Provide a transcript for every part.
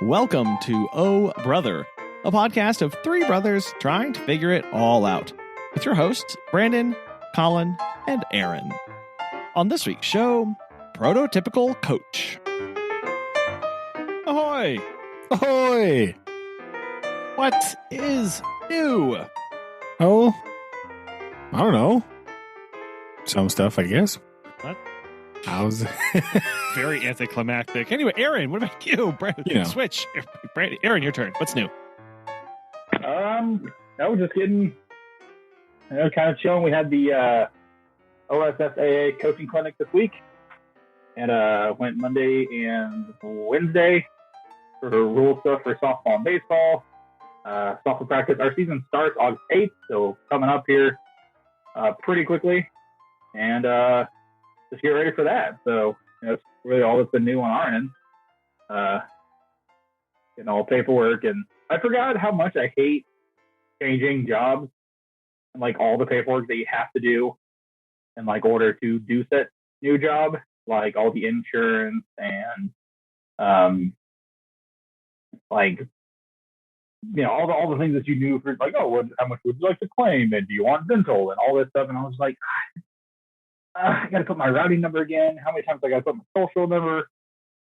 Welcome to Oh Brother, a podcast of three brothers trying to figure it all out, with your hosts, Brandon, Collin, and Aaron. On this week's show, Prototypical Coach. Ahoy! Ahoy! What is new? Oh, I don't know. Some stuff, I guess. What? How's Very anticlimactic. Anyway, Aaron, what about you? Switch. Brandon, Aaron, your turn. What's new? No, just getting, kind of chilling. We had the OSSAA coaching clinic this week, and went Monday and Wednesday for rule stuff for softball and baseball. Softball practice. Our season starts August 8th, so coming up here pretty quickly, and just get ready for that. So that's really all that's been new on our end. Getting all paperwork, and I forgot how much I hate changing jobs and like all the paperwork that you have to do in like order to do that new job, like all the insurance and like all the things that you knew for like, oh, how much would you like to claim, and do you want dental and all this stuff. And I was like, I got to put my routing number again. How many times I got to put my social number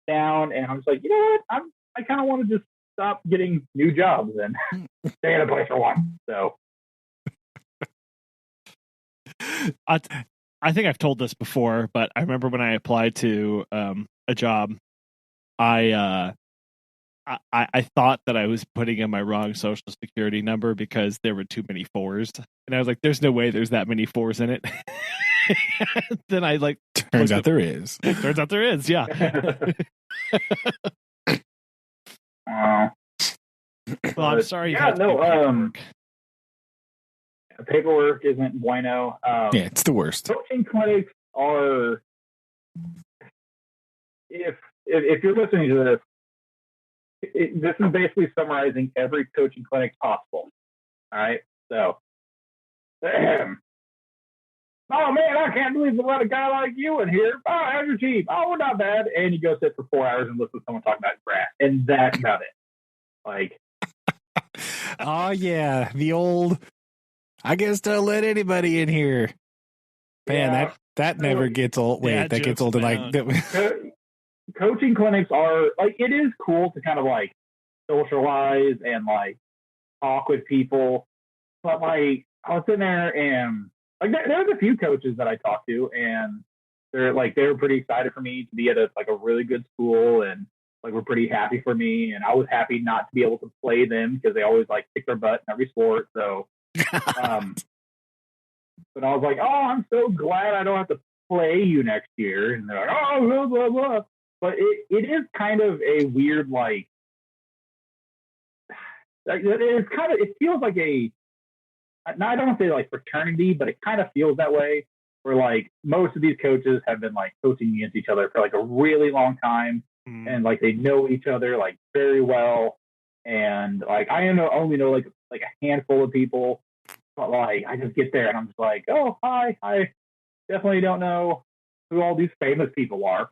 down? And I was like, you know what? I kind of want to just stop getting new jobs and stay in a place for one. So I think I've told this before, but I remember when I applied to a job, I thought that I was putting in my wrong social security number because there were too many fours, and I was like, "There's no way there's that many fours in it." Then I like turns out there is. Turns out there is, yeah. Well, I'm sorry. Paperwork isn't bueno. Yeah, it's the worst. Coaching clinics are. If you're listening to this. This is basically summarizing every coaching clinic possible. All right. So, oh man, I can't believe they let a guy like you in here. Oh, how's your team? Oh, we're not bad. And you go sit for 4 hours and listen to someone talk about grass, and that's about it. Like, oh yeah, the old. I guess don't let anybody in here. Man, yeah. that never gets old. Wait, that gets old. Like coaching clinics are like, it is cool to kind of like socialize and like talk with people, but like I was sitting there and like there's a few coaches that I talked to, and they were pretty excited for me to be at a really good school, and like we're pretty happy for me, and I was happy not to be able to play them because they always like kick their butt in every sport. So but I was like, oh, I'm so glad I don't have to play you next year. And they're like, oh, blah blah blah. But it is kind of a weird, like it feels like I don't want to say like fraternity, but it kind of feels that way, where like most of these coaches have been like coaching against each other for like a really long time, and like they know each other like very well, and like I only know like a handful of people, but like I just get there and I'm just like, oh hi, I definitely don't know who all these famous people are.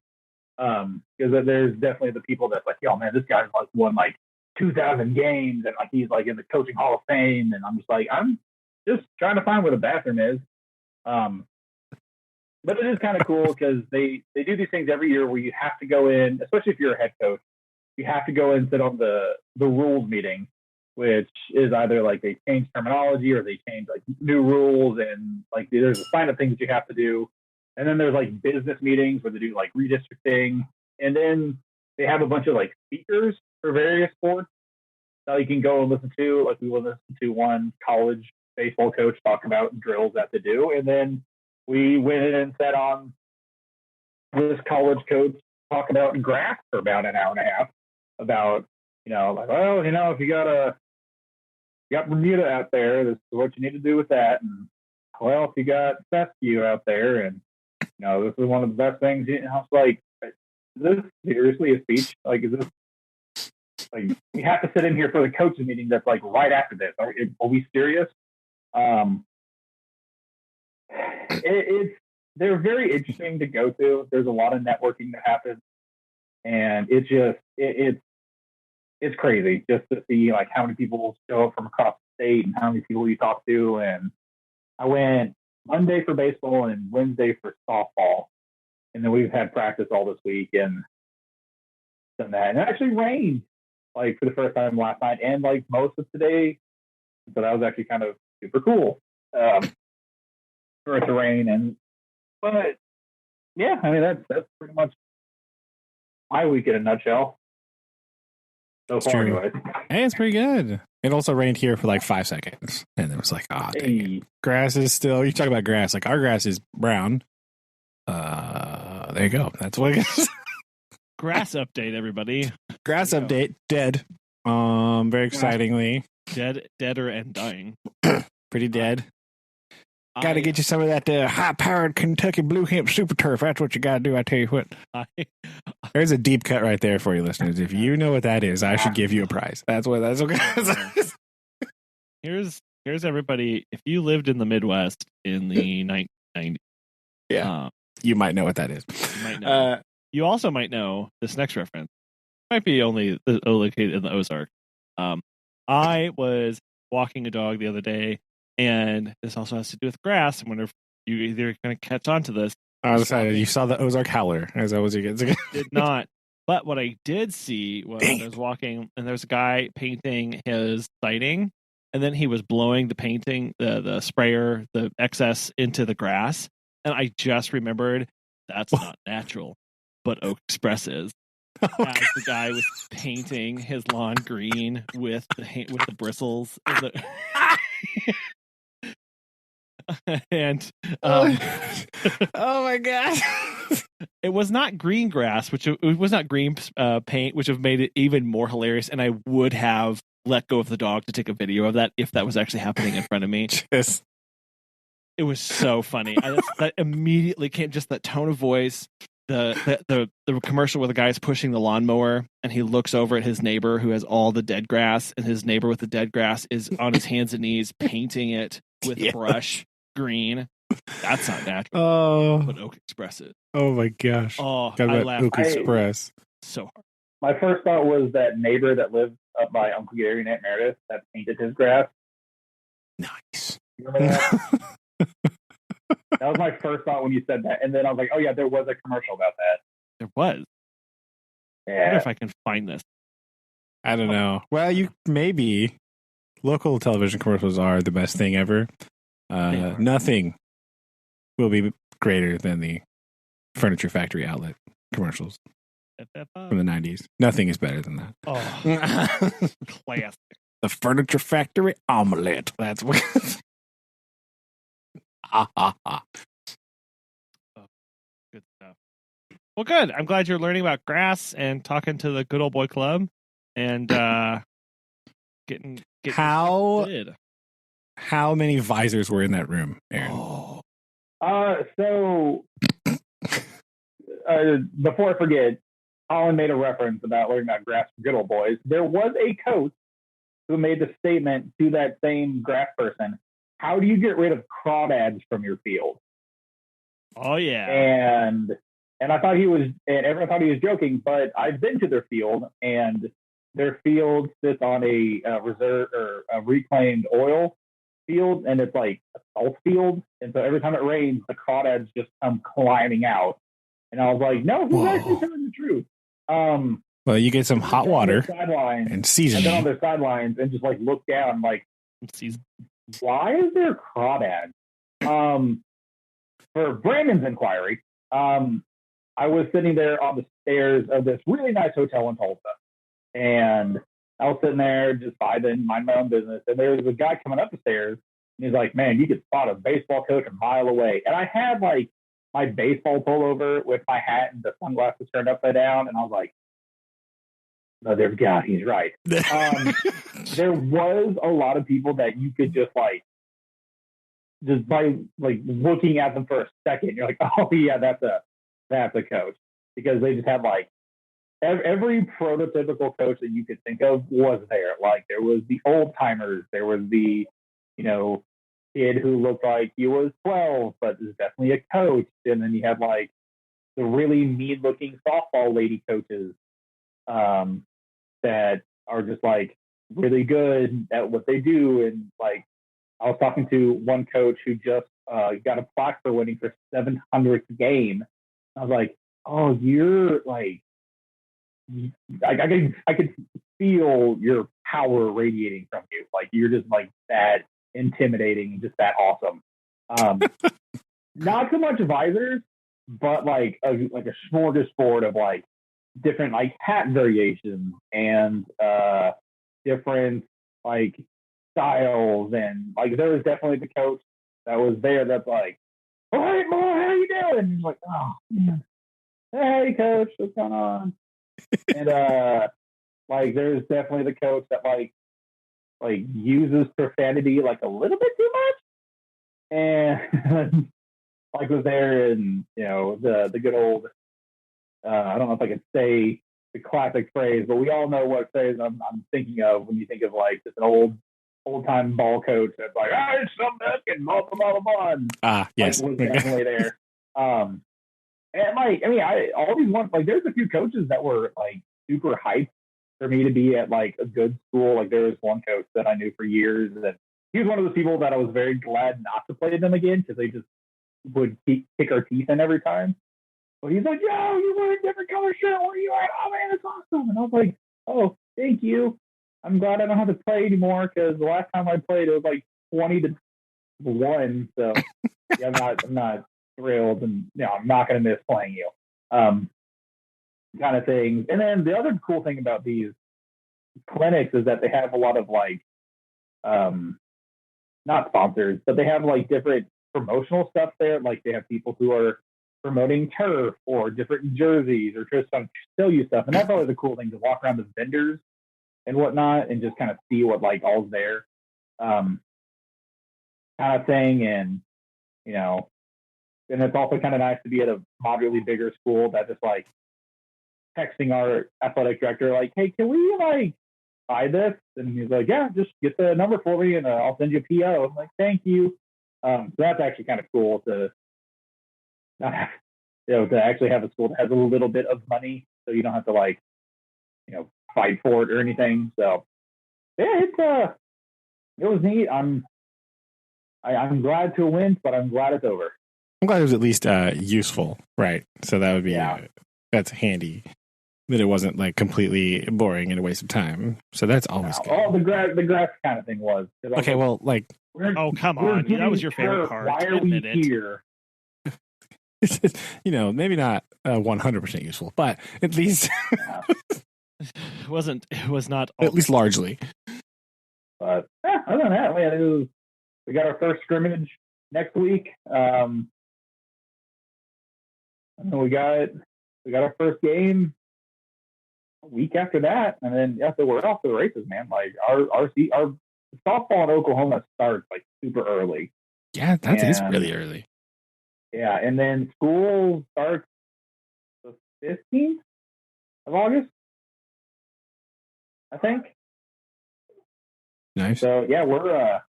Because there's definitely the people that's like, yo, man, this guy's like won like 2,000 games, and like he's like in the coaching Hall of Fame, and I'm just like, I'm just trying to find where the bathroom is. But it is kind of cool because they do these things every year where you have to go in, especially if you're a head coach, you have to go in and sit on the rules meeting, which is either like they change terminology or they change like new rules, and like there's a sign of things that you have to do. And then there's like business meetings where they do like redistricting. And then they have a bunch of like speakers for various sports that you can go and listen to. Like we will listen to one college baseball coach talk about drills that they do. And then we went in and sat on this college coach talk about grass for about an hour and a half about, like, well, if you got Bermuda out there, this is what you need to do with that. And well, if you got fescue out there, and this is one of the best things. I was like, is this seriously a speech? Like, is this like we have to sit in here for the coaches meeting that's like right after this? Are we serious? They're very interesting to go to. There's a lot of networking that happens, and it's it's crazy just to see like how many people show up from across the state and how many people you talk to. And I went Monday for baseball and Wednesday for softball, and then we've had practice all this week and done that. And it actually rained like for the first time last night and like most of today, so that was actually kind of super cool for it to rain. And but yeah, I mean that's pretty much my week in a nutshell. So It's far, true. anyways. Hey, it's pretty good. It also rained here for like 5 seconds, and it was like, dang it. Hey, Grass is still. You talk about grass, like our grass is brown. There you go. That's what it is. Grass update, everybody. Grass There you go. update. Dead. Very excitingly, Deader and dying. pretty dead. Got to I- get you some of that high-powered Kentucky Blue Hemp Super Turf. That's what you got to do. I tell you what. I- There's a deep cut right there for you, listeners. If you know what that is, I should give you a prize. That's what. That's okay. here's everybody. If you lived in the Midwest in the 1990s, Yeah. You might know what that is. you might know. You also might know this next reference. Might be only located in the Ozarks. I was walking a dog the other day, and this also has to do with grass. I wonder if you either going to catch on to this. I was excited. You saw the Ozark Howler, as I was against. Did not. But what I did see was I was walking, and there's a guy painting his siding, and then he was blowing the painting, the sprayer, the excess into the grass. And I just remembered that's not natural, but Oak Express is. As the guy was painting his lawn green with the bristles and oh my god. it was not green grass, which it was not green paint, which have made it even more hilarious. And I would have let go of the dog to take a video of that if that was actually happening in front of me. Just, It was so funny. That immediately came, just that tone of voice. The commercial where the guy's pushing the lawnmower and he looks over at his neighbor who has all the dead grass, and his neighbor with the dead grass is on his hands and knees painting it with a brush green. That's not natural. oh, But Oak Express is. oh my gosh. Oh, Got I about laughed Oak Express. so hard. my first thought was that neighbor that lived up by Uncle Gary and Aunt Meredith that painted his grass. Nice. You remember that? That was my first thought when you said that, and then I was like, "Oh yeah, there was a commercial about that." There was. I wonder Yeah, if I can find this. I don't know. Well, you maybe local television commercials are the best thing ever. are. Nothing will be greater than the Furniture Factory outlet commercials from the 90s. Nothing is better than that. Oh, classic. The Furniture Factory omelet. That's what. Good stuff. Well, good. I'm glad you're learning about grass and talking to the good old boy club and getting How good. how many visors were in that room, Aaron? Oh, So before I forget, Collin made a reference about learning about grass for good old boys. There was a coach who made the statement to that same grass person, "How do you get rid of crawdads from your field?" oh yeah. And I thought he was, and everyone thought he was joking, but I've been to their field, and their field sits on a reserve or a reclaimed oil field, and it's like a salt field. And so every time it rains, the crawdads just come climbing out. And I was like, no, he's actually telling the truth. Well, you get some hot water sidelines, and I've been on seasoning. their sidelines and just like look down, like, Season. why is there crawdads? For Brandon's inquiry, I was sitting there on the stairs of this really nice hotel in Tulsa, and I was sitting there just vibing, mind my own business, and there was a guy coming up the stairs, and he's like, "Man, you could spot a baseball coach a mile away." And I had like my baseball pullover with my hat and the sunglasses turned upside down, and I was like, "No, there's God, he's right." There was a lot of people that you could just by like looking at them for a second, you're like, "Oh yeah, that's a coach," because they just had like every prototypical coach that you could think of was there. Like there was the old timers, there was the kid who looked like he was 12 but is definitely a coach, and then you had like the really mean looking softball lady coaches that are just like really good at what they do. And like, I was talking to one coach who just got a plaque for winning for 700th game. I was like, oh, you're like, I could feel your power radiating from you. Like you're just like that intimidating and just that awesome. Not so much visors, but like a smorgasbord of like different like hat variations and different like styles. And like there was definitely the coach that was there that's like, all right, boy, how you doing? And he's like, oh man, hey coach, what's going on? And like there's definitely the coach that like uses profanity like a little bit too much, and like was there and the good old I don't know if I could say the classic phrase, but we all know what phrase I'm thinking of when you think of like just an old time ball coach that's like, it's some duck and blah blah blah blah. Ah, yes, like, was definitely there. And like, I mean, all these ones, like, there's a few coaches that were like super hyped for me to be at like a good school. Like, there was one coach that I knew for years, and he was one of those people that I was very glad not to play them again because they just would kick our teeth in every time. But he's like, yo, you wear a different color shirt. Where are you at? Oh man, it's awesome. And I was like, oh, thank you. I'm glad I don't have to play anymore because the last time I played, it was like 20-1. So yeah, I'm not thrilled, and I'm not going to miss playing you, kind of thing. And then the other cool thing about these clinics is that they have a lot of like, not sponsors, but they have like different promotional stuff there. Like they have people who are promoting turf or different jerseys or just some sell you stuff, and that's always a cool thing to walk around the vendors and whatnot and just kind of see what like all's there, kind of thing. And and it's also kind of nice to be at a moderately bigger school that just like texting our athletic director like, hey, can we like buy this? And he's like, yeah, just get the number for me and I'll send you a PO. I'm like, thank you. So that's actually kind of cool to not have, to actually have a school that has a little bit of money, so you don't have to like, fight for it or anything. So yeah, it was neat. I'm glad to win, but I'm glad it's over. I'm glad it was at least useful, right? So that would be that's handy. That it wasn't like completely boring and a waste of time. So that's always good. Oh, the grass kind of thing was. Okay, well, like, oh come on, that was your favorite part. Why are we here? Maybe not 100% useful, but at least it was not at least largely. But other than that, we got our first scrimmage next week. And we got our first game a week after that, and then so we're off to the races, man. Like our softball in Oklahoma starts like super early. Yeah, that is really early. Yeah, and then school starts the 15th of August, I think. Nice. So yeah, we're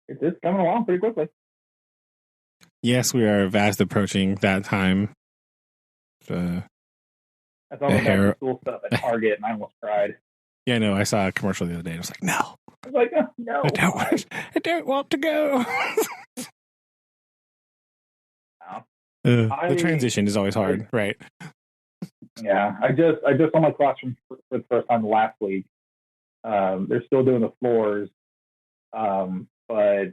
it's coming along pretty quickly. Yes, we are fast approaching that time. That's all the school stuff at Target, and I almost cried. Yeah, no, I saw a commercial the other day. And I was like, no. I was like, no. I don't want to go. The transition is always hard, right? Yeah, I just saw my classroom for the first time last week. They're still doing the floors, but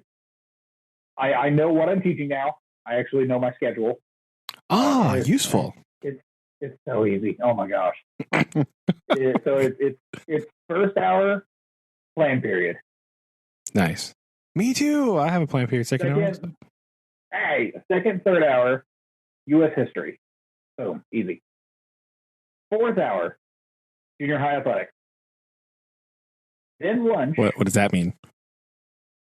I know what I'm teaching now. I actually know my schedule. Useful. It's so easy. Oh my gosh. It's first hour plan period. Nice. Me too. I have a plan period. Second hour. Hey, second, third hour, U.S. history. So easy. Fourth hour, junior high athletics. Then lunch. What does that mean?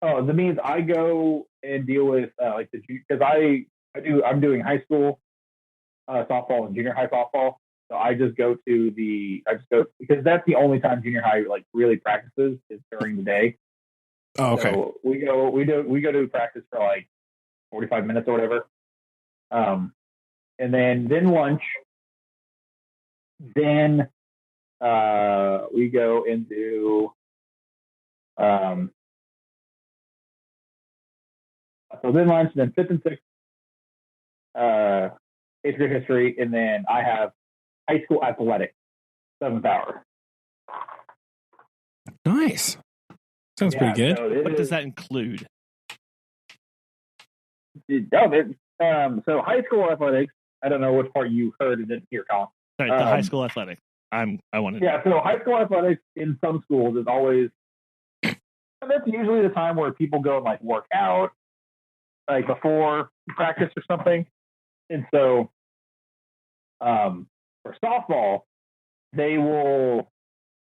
Oh, that means I go and deal with like because I'm doing high school softball and junior high softball. So I just go because that's the only time junior high like really practices is during the day. Oh, okay. So we go to practice for like 45 minutes or whatever. And then lunch. Then We go into so then lunch, then fifth and sixth, eighth grade history, and then I have high school athletics, seventh hour. Nice. Sounds pretty good. So what does that include? So high school athletics. I don't know which part you heard and didn't hear, Collin. Sorry, the high school athletics. I want to. Yeah, so high school athletics in some schools is always. That's usually the time where people go and like work out, like before practice or something. And so, for softball, they will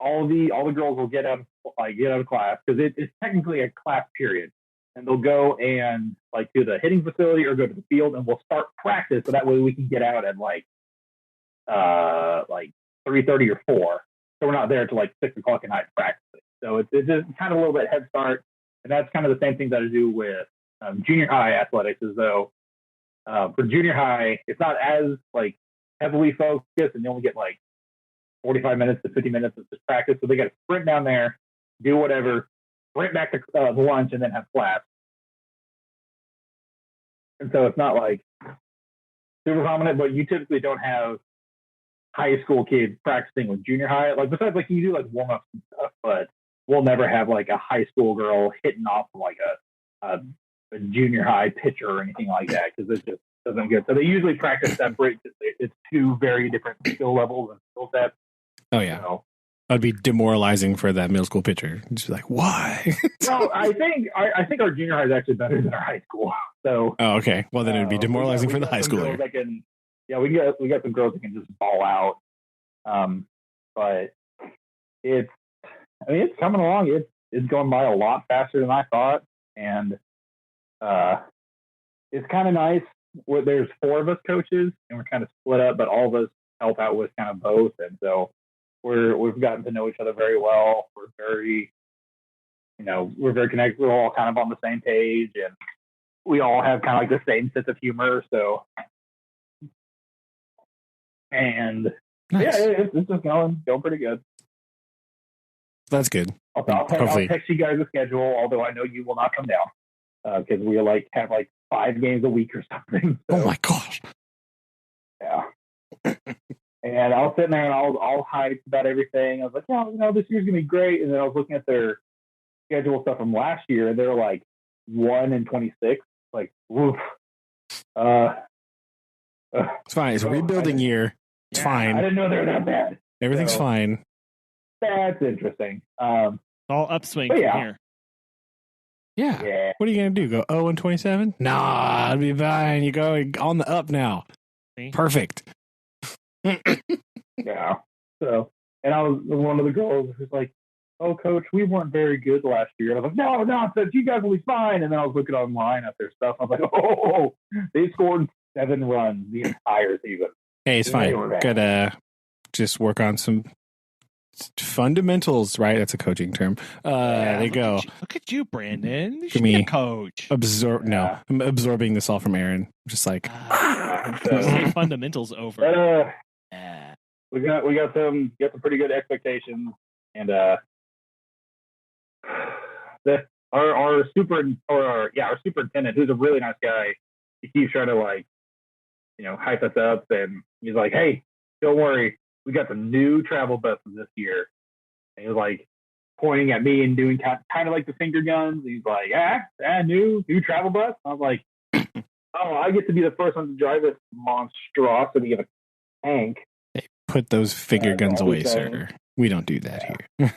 all the girls will get out of class because it's technically a class period, and they'll go and like to the hitting facility or go to the field, and we'll start practice so that way we can get out at like 3:30 or 4, so we're not there till like 6 o'clock at night practicing. So it's just kind of a little bit head start, and that's kind of the same thing that I do with junior high athletics. As though for junior high, it's not as like heavily focused, and you only get like 45 minutes to 50 minutes of just practice. So they got to sprint down there, do whatever, sprint back to lunch, and then have class. And so it's not like super prominent, but you typically don't have high school kids practicing with junior high. Like besides, like you do like warm ups and stuff, but we'll never have like a high school girl hitting off like a junior high pitcher or anything like that because it just doesn't get. So they usually practice separate. It's two very different skill levels and skill sets. Oh yeah, so, that'd be demoralizing for that middle school pitcher. Just like why? Well, I think our junior high is actually better than our high school. So okay. Well, then it'd be demoralizing for the high schooler. We got some girls that can just ball out. But it's coming along. It's going by a lot faster than I thought, and it's kind of nice. Where there's 4 of us coaches, and we're kind of split up, but all of us help out with kind of both, and so we've gotten to know each other very well. We're very connected. We're all kind of on the same page, and we all have kind of like the same sense of humor. So, and nice. It's just going pretty good. That's good. I'll text you guys the schedule, although I know you will not come down because we have 5 games a week or something. So, oh my gosh! Yeah. And I was sitting there and I'll hype about everything. I was like, this year's gonna be great. And then I was looking at their schedule stuff from last year, and they're like 1-26. Like, woof. It's fine. It's a rebuilding year. It's fine. I didn't know they were that bad. Everything's fine. That's interesting. All upswing from here. Yeah. What are you going to do? Go 0-27? Nah, it'll be fine. You go on the up now. See? Perfect. Yeah. So, and I was one of the girls who's like, oh, coach, we weren't very good last year. And I was like, no, nonsense. You guys will be fine. And then I was looking online at their stuff. I was like, oh, they scored 7 runs the entire season. Hey, it's fine. Gotta just work on some fundamentals, right? That's a coaching term. There you go. Look at you, Brandon. You should be a coach. No, I'm absorbing this all from Aaron. I'm just like say fundamentals over. We got some pretty good expectations, and our superintendent, who's a really nice guy, he keeps trying to hype us up, and he's like, hey, don't worry, we got some new travel buses this year. And he was like pointing at me and doing kind of like the finger guns. He's like, new travel bus. I was like, oh, I get to be the first one to drive this monstrosity of a tank. Hey, put those finger guns away, sir. We don't do that here.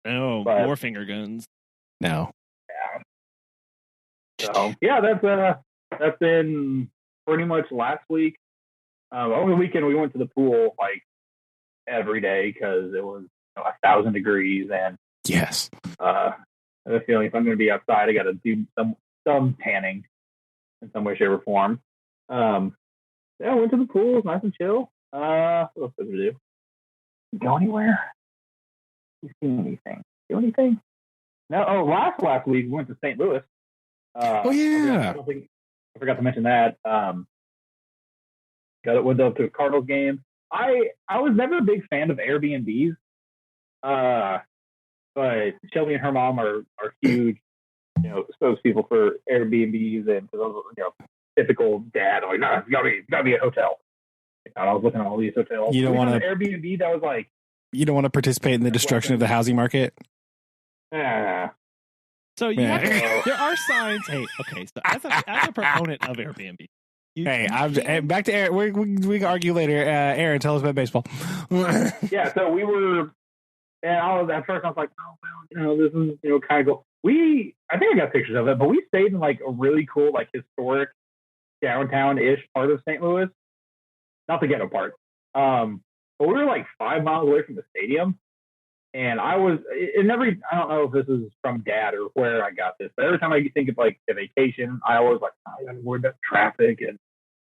No, more finger guns. No. Yeah. So that's been pretty much last week. Over the weekend we went to the pool every day because it was 1,000 degrees, and yes, I have a feeling if I'm going to be outside, I got to do some tanning in some way, shape, or form. I went to the pool. It was nice and chill. What else did we do? Go anywhere? You see anything? Do anything? No. Oh, last week we went to St. Louis. Oh yeah. I forgot to mention that. Went up to a Cardinals game. I was never a big fan of Airbnbs. But Shelby and her mom are huge, spokespeople for Airbnbs and typical dad. Like, no, it's gotta be a hotel. And I was looking at all these hotels. You don't want to Airbnb that was like. You don't want to participate in the destruction of the housing market. Yeah. So there are signs. Hey, okay. So as a proponent of Airbnb, I'm back to Aaron. We can argue later. Aaron, tell us about baseball. Yeah. So we were, and I was like, oh well, this is kind of cool. I think I got pictures of it, but we stayed in like a really cool, like historic downtown-ish part of St. Louis. Not the ghetto part. But we were like 5 miles away from the stadium. And I don't know if this is from Dad or where I got this, but every time I think of like a vacation, I always like, I gotta worry about traffic and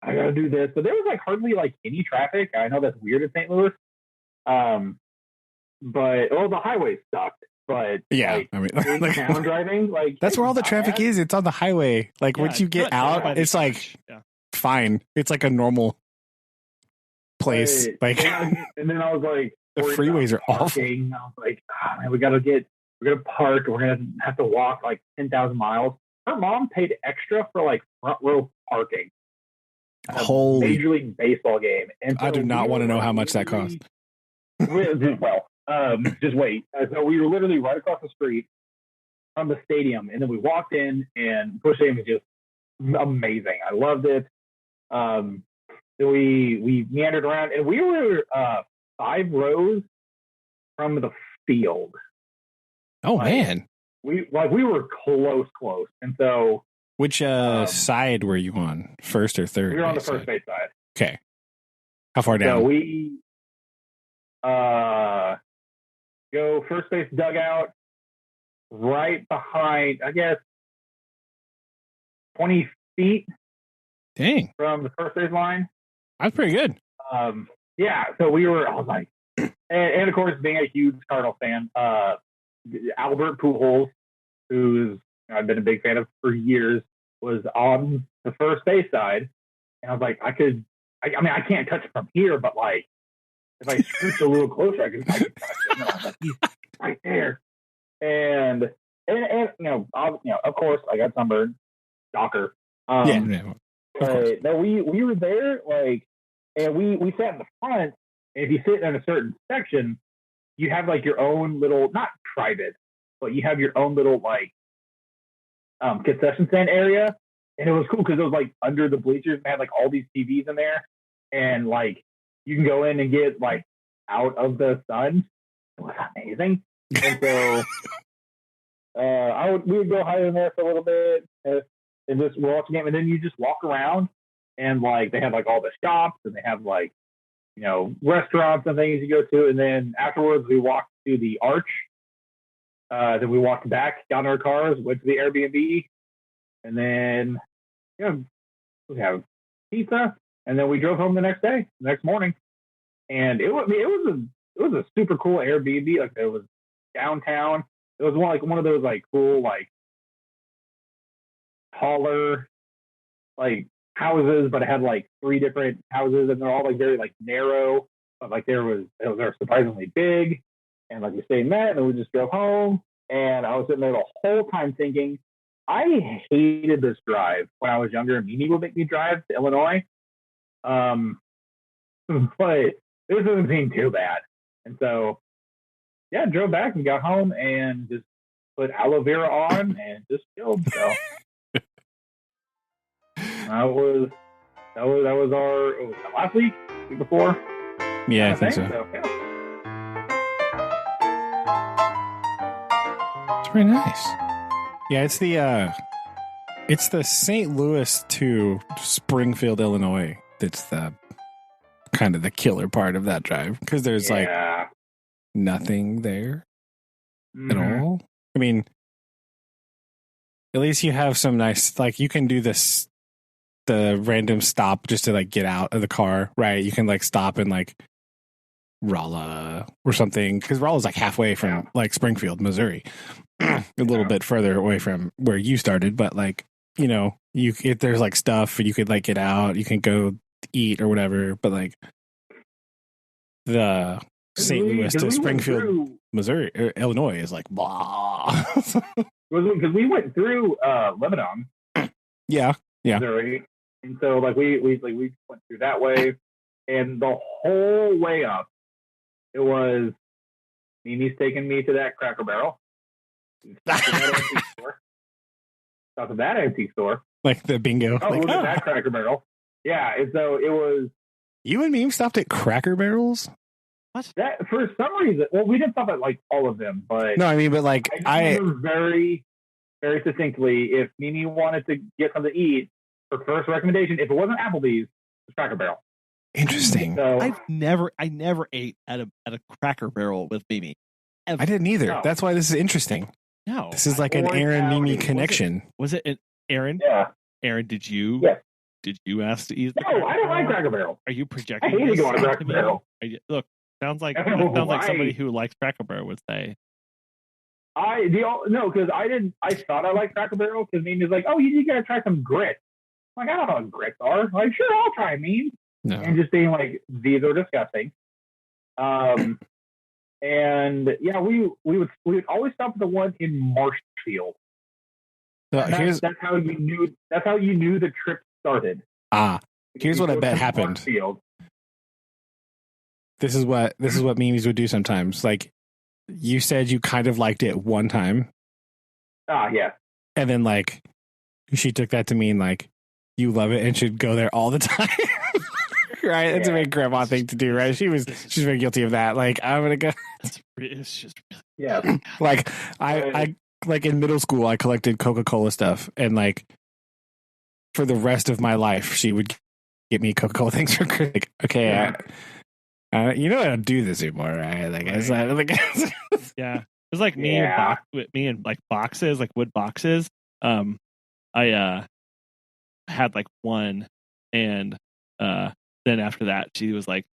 I gotta do this. But there was like hardly like any traffic. I know that's weird in St. Louis. But the highway sucked. But yeah, like town driving, like that's where all the traffic is. It's on the highway. Like once you get out, it's like fine. It's like a normal place. And then I was like, the freeways are awful. I was like, man, we're gonna park. We're gonna have to walk like 10,000 miles. Her mom paid extra for like front row parking. Holy Major League Baseball game. And so I do not want to know how much that cost. Well, just wait. So we were literally right across the street from the stadium, and then we walked in, and Busch Stadium was just amazing. I loved it. So we meandered around, and we were 5 rows from the field. Oh man, we were close, and so which side were you on? First or third? We were on the first base side. Okay, how far down? So we go first base dugout, right behind, I guess, 20 feet. Dang, from the first base line. That's pretty good. Yeah, so I was like, and of course, being a huge Cardinal fan, Albert Pujols, who's I've been a big fan of for years, was on the first base side, and I was like, I can't touch it from here, but like, if I scooch a little closer, I can touch it. And I was like, he's right there, and of course, I got sunburned, shocker. But no, we were there, like, and we sat in the front. And if you sit in a certain section, you have like your own little, not private, but you have your own little like concession stand area. And it was cool because it was like under the bleachers and had like all these TVs in there, and like you can go in and get like out of the sun. It was amazing. And so we would go hide in there for a little bit and just watch the game, and then you just walk around, and like they have like all the shops, and they have like restaurants and things you go to, and then afterwards we walked to the arch. Then we walked back, got in our cars, went to the Airbnb, and then we have pizza, and then we drove home the next morning, and it was a super cool Airbnb. Like, it was downtown. It was one of those like cool like taller like houses, but it had like 3 different houses, and they're all like very like narrow, but like they're surprisingly big. And like we stayed in that, and then we just drove home, and I was sitting there the whole time thinking, I hated this drive when I was younger, and Mimi would make me drive to Illinois. But this doesn't seem too bad. And so yeah, drove back and got home and just put aloe vera on and just chilled. So that was our last week before. Yeah, I think so. Yeah. It's pretty nice. Yeah, it's the St. Louis to Springfield, Illinois. That's the kind of the killer part of that drive, because there's like nothing there at all. I mean, at least you have some nice, like, you can do the random stop just to like get out of the car, right? You can like stop in like Rolla or something, because Rolla's like halfway from like Springfield, Missouri, a little bit further away from where you started, but like, if there's like stuff and you could like get out, you can go eat or whatever, but like The St. Louis to Springfield, through, Missouri, or Illinois is like blah. Because we went through Lebanon, yeah, Missouri, and so like we went through that way, and the whole way up, it was Mimi's taking me to that Cracker Barrel. Stop at that antique store. Like the bingo. Oh, look at that Cracker Barrel. Yeah, and so it was. You and Mimi stopped at Cracker Barrels? What? That for some reason. Well, we didn't stop at like all of them, but no, I mean, but like I remember very, very succinctly, if Mimi wanted to get something to eat, her first recommendation, if it wasn't Applebee's, was Cracker Barrel. Interesting. So, I never ate at a Cracker Barrel with Mimi. I didn't either. No. That's why this is interesting. No, this is like an Aaron Mimi connection. Was it Aaron? Yeah. Aaron, did you? Yes. Did you ask to eat? No, I don't like Cracker Barrel. Are you projecting? I hate to go on a Cracker Barrel. Look, sounds like somebody who likes Cracker Barrel would say. No, because I thought I liked Cracker Barrel because Mimi's like, oh, you gotta try some grits. I'm like, I don't know what grits are. I'm like, sure, I'll try Mimi. No. And just being like, these are disgusting. And yeah, we would always stop at the one in Marshfield. That's how you knew the trip started. Here's what I bet happened. Marshfield. This is what Mimi's would do sometimes. Like, you said you kind of liked it one time. Yeah. And then like she took that to mean like you love it and should go there all the time. Right? It's a big grandma thing to do, right? She's very guilty of that. Like, I'm gonna go. It's just yeah. Like I like in middle school I collected Coca-Cola stuff, and like for the rest of my life she would get me Coca-Cola things for like, okay, you know I don't do this anymore, right? Like it's not like yeah. It was like me and like boxes, like wood boxes. I had like one, and then after that she was like,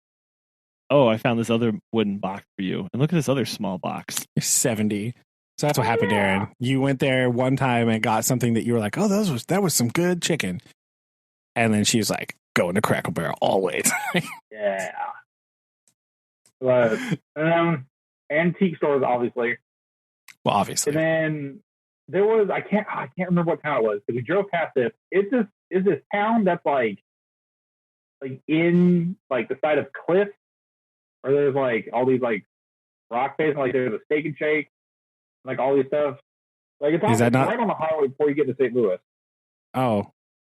oh, I found this other wooden box for you, and look at this other small box. You're 70. So that's what happened, Aaron. You went there one time and got something that you were like, oh, that was some good chicken. And then she was like, going to Cracker Barrel always. Yeah. But antique stores, obviously. Well, obviously. And then there was I can't remember what town it was, because we drove past this. It's this town that's like in like the side of cliffs, or there's like all these like rock faces, like there's a Steak and Shake, like all these stuff. Like it's right on the highway before you get to St. Louis. Oh, I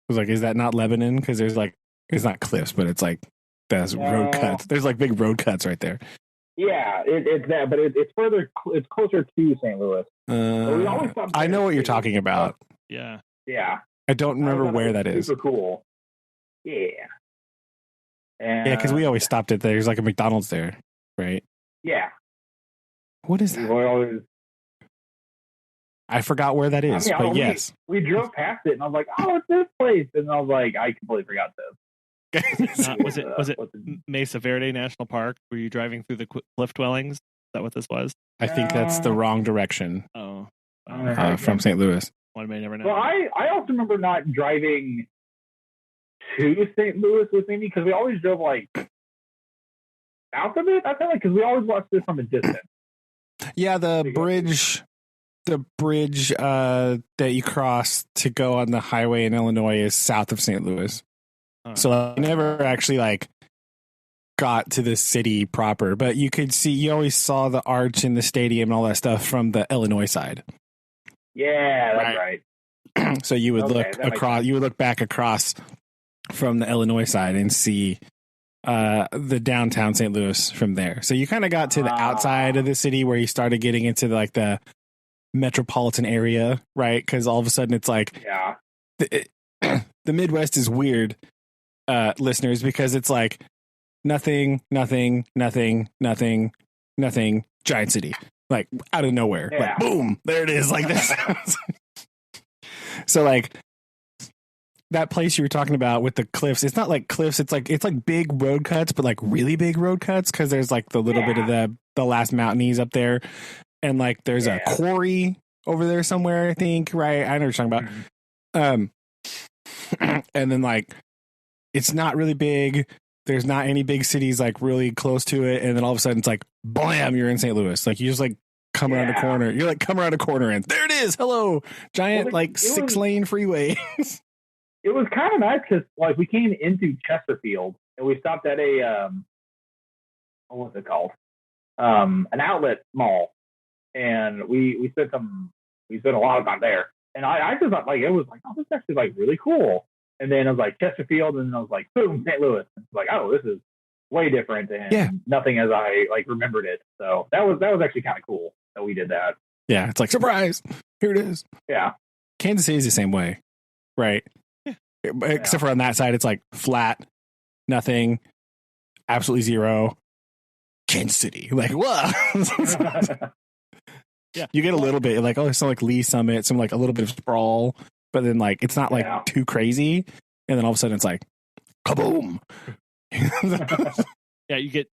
was like, is that not Lebanon? Because there's like, it's not cliffs, but it's like there's road cuts. There's like big road cuts right there. Yeah, it's that, but it's further. It's closer to St. Louis. I know what you're talking about. Yeah. I don't remember where that is. Super cool. Yeah. And, yeah, because we always stopped at there's like a McDonald's there, right? Yeah. What is that? I forgot where that is, but yes. We drove past it, and I was like, oh, it's this place. And I was like, I completely forgot this. Was it Mesa Verde National Park? Were you driving through the cliff dwellings? Is that what this was? I think that's the wrong direction. From St. Louis. One may never know. Well, I also remember not driving to St. Louis with Amy, because we always drove like south of it. I feel like because we always watched this from a distance. Yeah, the bridge that you cross to go on the highway in Illinois is south of St. Louis. So I never actually like got to the city proper, but you always saw the arch in the stadium and all that stuff from the Illinois side. Yeah, that's right. So you would look across, you would look back across from the Illinois side and see the downtown St. Louis from there. So you kind of got to the outside of the city where you started getting into like the metropolitan area, right? Because all of a sudden it's like, the Midwest is weird, listeners, because it's like nothing, giant city, like out of nowhere, like boom, there it is, like this. So like that place you were talking about with the cliffs, it's not like cliffs, it's like big road cuts, but like really big road cuts, because there's like the little bit of the last mountainies up there, and like there's a quarry over there somewhere, I think, right? I know what you're talking about. And then like it's not really big, There's not any big cities like really close to it, and then all of a sudden it's like, blam, you're in St. Louis. Like you just like come around a corner. You're like come around a corner, and there it is. Hello, giant like 6-lane freeway. It was kind of nice because like we came into Chesterfield and we stopped at a what was it called? An outlet mall, and we spent a lot of time there. And I just thought like it was like, oh, this is actually like really cool. And then I was like Chesterfield, and then I was like, boom, St. Louis. And it's like, oh, this is way different and nothing as I like remembered it. So that was actually kind of cool that we did that. Yeah, it's like surprise. Here it is. Yeah, Kansas City is the same way, right? Yeah. Except for on that side, it's like flat, nothing, absolutely zero. Kansas City, like what? Yeah, you get a little bit like, oh, it's like Lee Summit, some like a little bit of sprawl, but then like it's not like too crazy, and then all of a sudden it's like kaboom. You get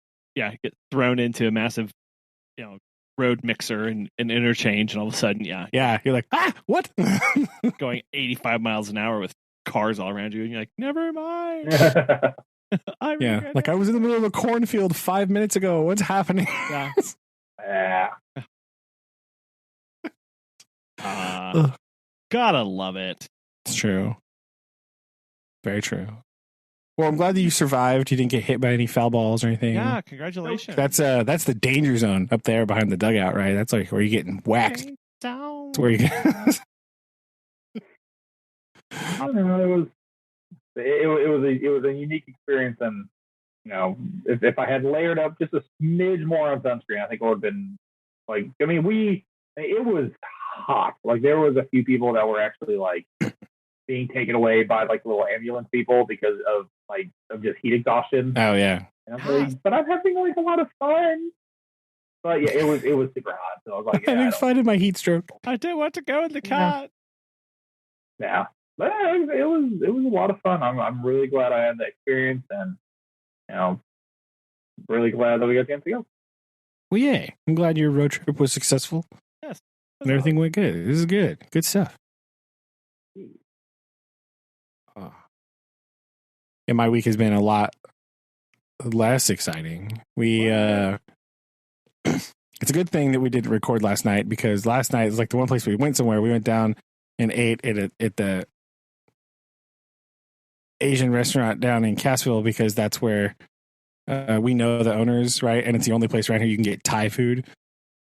thrown into a massive, road mixer and interchange, and all of a sudden, you're like, what? Going 85 miles an hour with cars all around you, and you're like, never mind. Like I was in the middle of a cornfield 5 minutes ago. What's happening? Gotta love it. It's true. Very true. Well, I'm glad that you survived. You didn't get hit by any foul balls or anything. Yeah, congratulations. That's the danger zone up there behind the dugout, right? That's like where you're getting whacked. That's where you get. I don't know. It was a unique experience, and if I had layered up just a smidge more on sunscreen, I think it would have been like. I mean, it was hot. Like there was a few people that were actually like being taken away by like little ambulance people because of just heat exhaustion. Oh yeah. And I'm like, but I'm having like a lot of fun. But yeah, it was super hot. So I was like, having fun in my heat stroke. I do want to go in the car. Yeah. But it was a lot of fun. I'm really glad I had the experience, and really glad that we got the chance to go. Well, yeah, I'm glad your road trip was successful. Yes, and everything went good. This is good stuff. And my week has been a lot less exciting. It's a good thing that we didn't record last night, because last night was like the one place we went somewhere. We went down and ate at the Asian restaurant down in Cassville, because that's where we know the owners, right? And it's the only place around here you can get Thai food.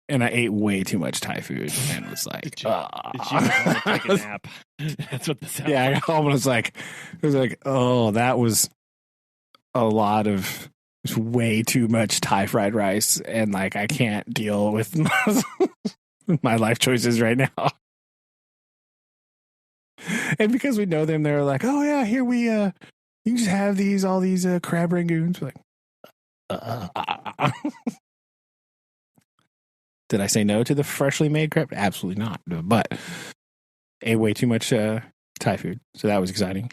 And I ate way too much Thai food and was like, did you take a nap? That's what this sounds like. I almost it was like, oh, that was a lot of way too much Thai fried rice. And like, I can't deal with my life choices right now. And because we know them, they're like, oh yeah, here we, you can just have all these crab rangoons. We're like, Did I say no to the freshly made crab? Absolutely not. But ate way too much Thai food, so that was exciting.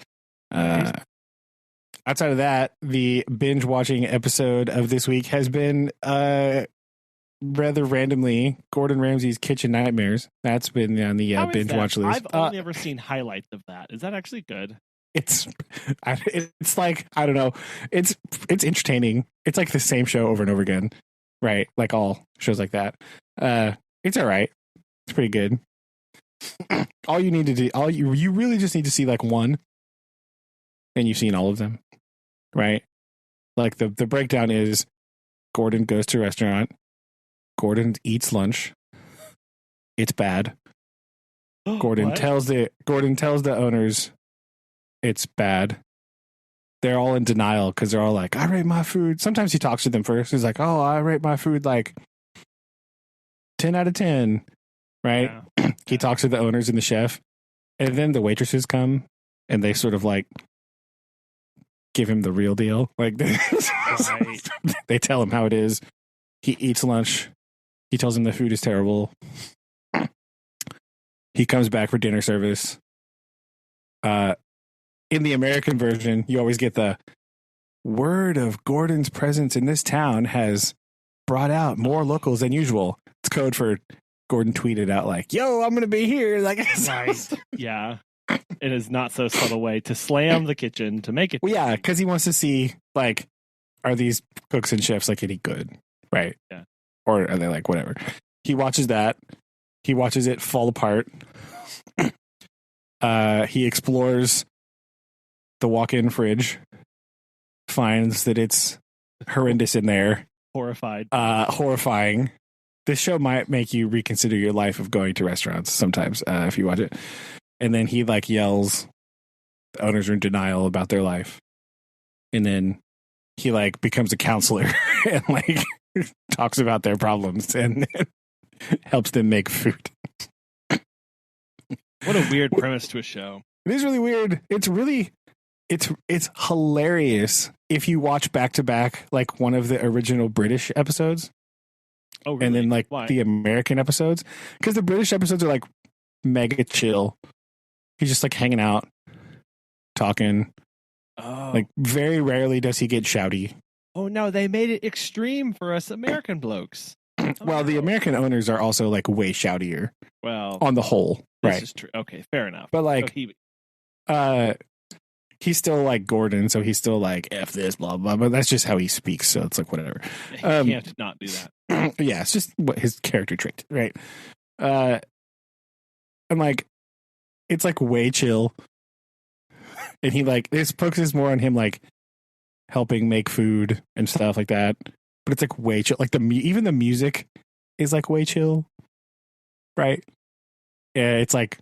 Outside of that, the binge watching episode of this week has been rather randomly Gordon Ramsay's Kitchen Nightmares. That's been on the binge watch list. I've only ever seen highlights of that. Is that actually good? It's like, I don't know. It's entertaining. It's like the same show over and over again, right? Like all shows like that. It's all right. It's pretty good. All you need to do, you really just need to see like one, and you've seen all of them, right? Like the breakdown is Gordon goes to a restaurant. Gordon eats lunch. It's bad. Gordon tells the owners it's bad. They're all in denial because they're all like, I rate my food. Sometimes he talks to them first. He's like, oh, I rate my food like 10 out of 10, right? Yeah. He talks to the owners and the chef, and then the waitresses come and they sort of like give him the real deal. Like they tell him how it is. He eats lunch. He tells him the food is terrible. He comes back for dinner service. In the American version, you always get the word of Gordon's presence in this town has brought out more locals than usual. It's code for Gordon tweeted out like, yo, I'm going to be here. Like, right. Yeah. It is not so subtle way to slam the kitchen to make it. Well, yeah, because he wants to see like are these cooks and chefs like any good, right? Yeah. Or are they like whatever? He watches that. He watches it fall apart. He explores the walk-in fridge, finds that it's horrendous in there. Horrified. Horrifying. This show might make you reconsider your life of going to restaurants sometimes if you watch it. And then he like yells. The owners are in denial about their life. And then he like becomes a counselor and like talks about their problems and helps them make food. What a weird premise to a show. It is really weird. It's hilarious if you watch back to back like one of the original British episodes. Oh, really? And then like Why? the American episodes, because the British episodes are like mega chill. He's just like hanging out, talking. Oh. Like very rarely does he get shouty. Oh no, they made it extreme for us American blokes. Well, the American owners are also like way shoutier. Well, on the whole, this right? is true. Okay, fair enough. But like, he's still like Gordon, so he's still like F this, blah blah. But that's just how he speaks, so it's like whatever. He can't not do that. Yeah, it's just what his character trait, right? And like, it's like way chill, and he like this focuses more on him like helping make food and stuff like that. But it's like way chill. Like even the music is like way chill, right? Yeah, it's like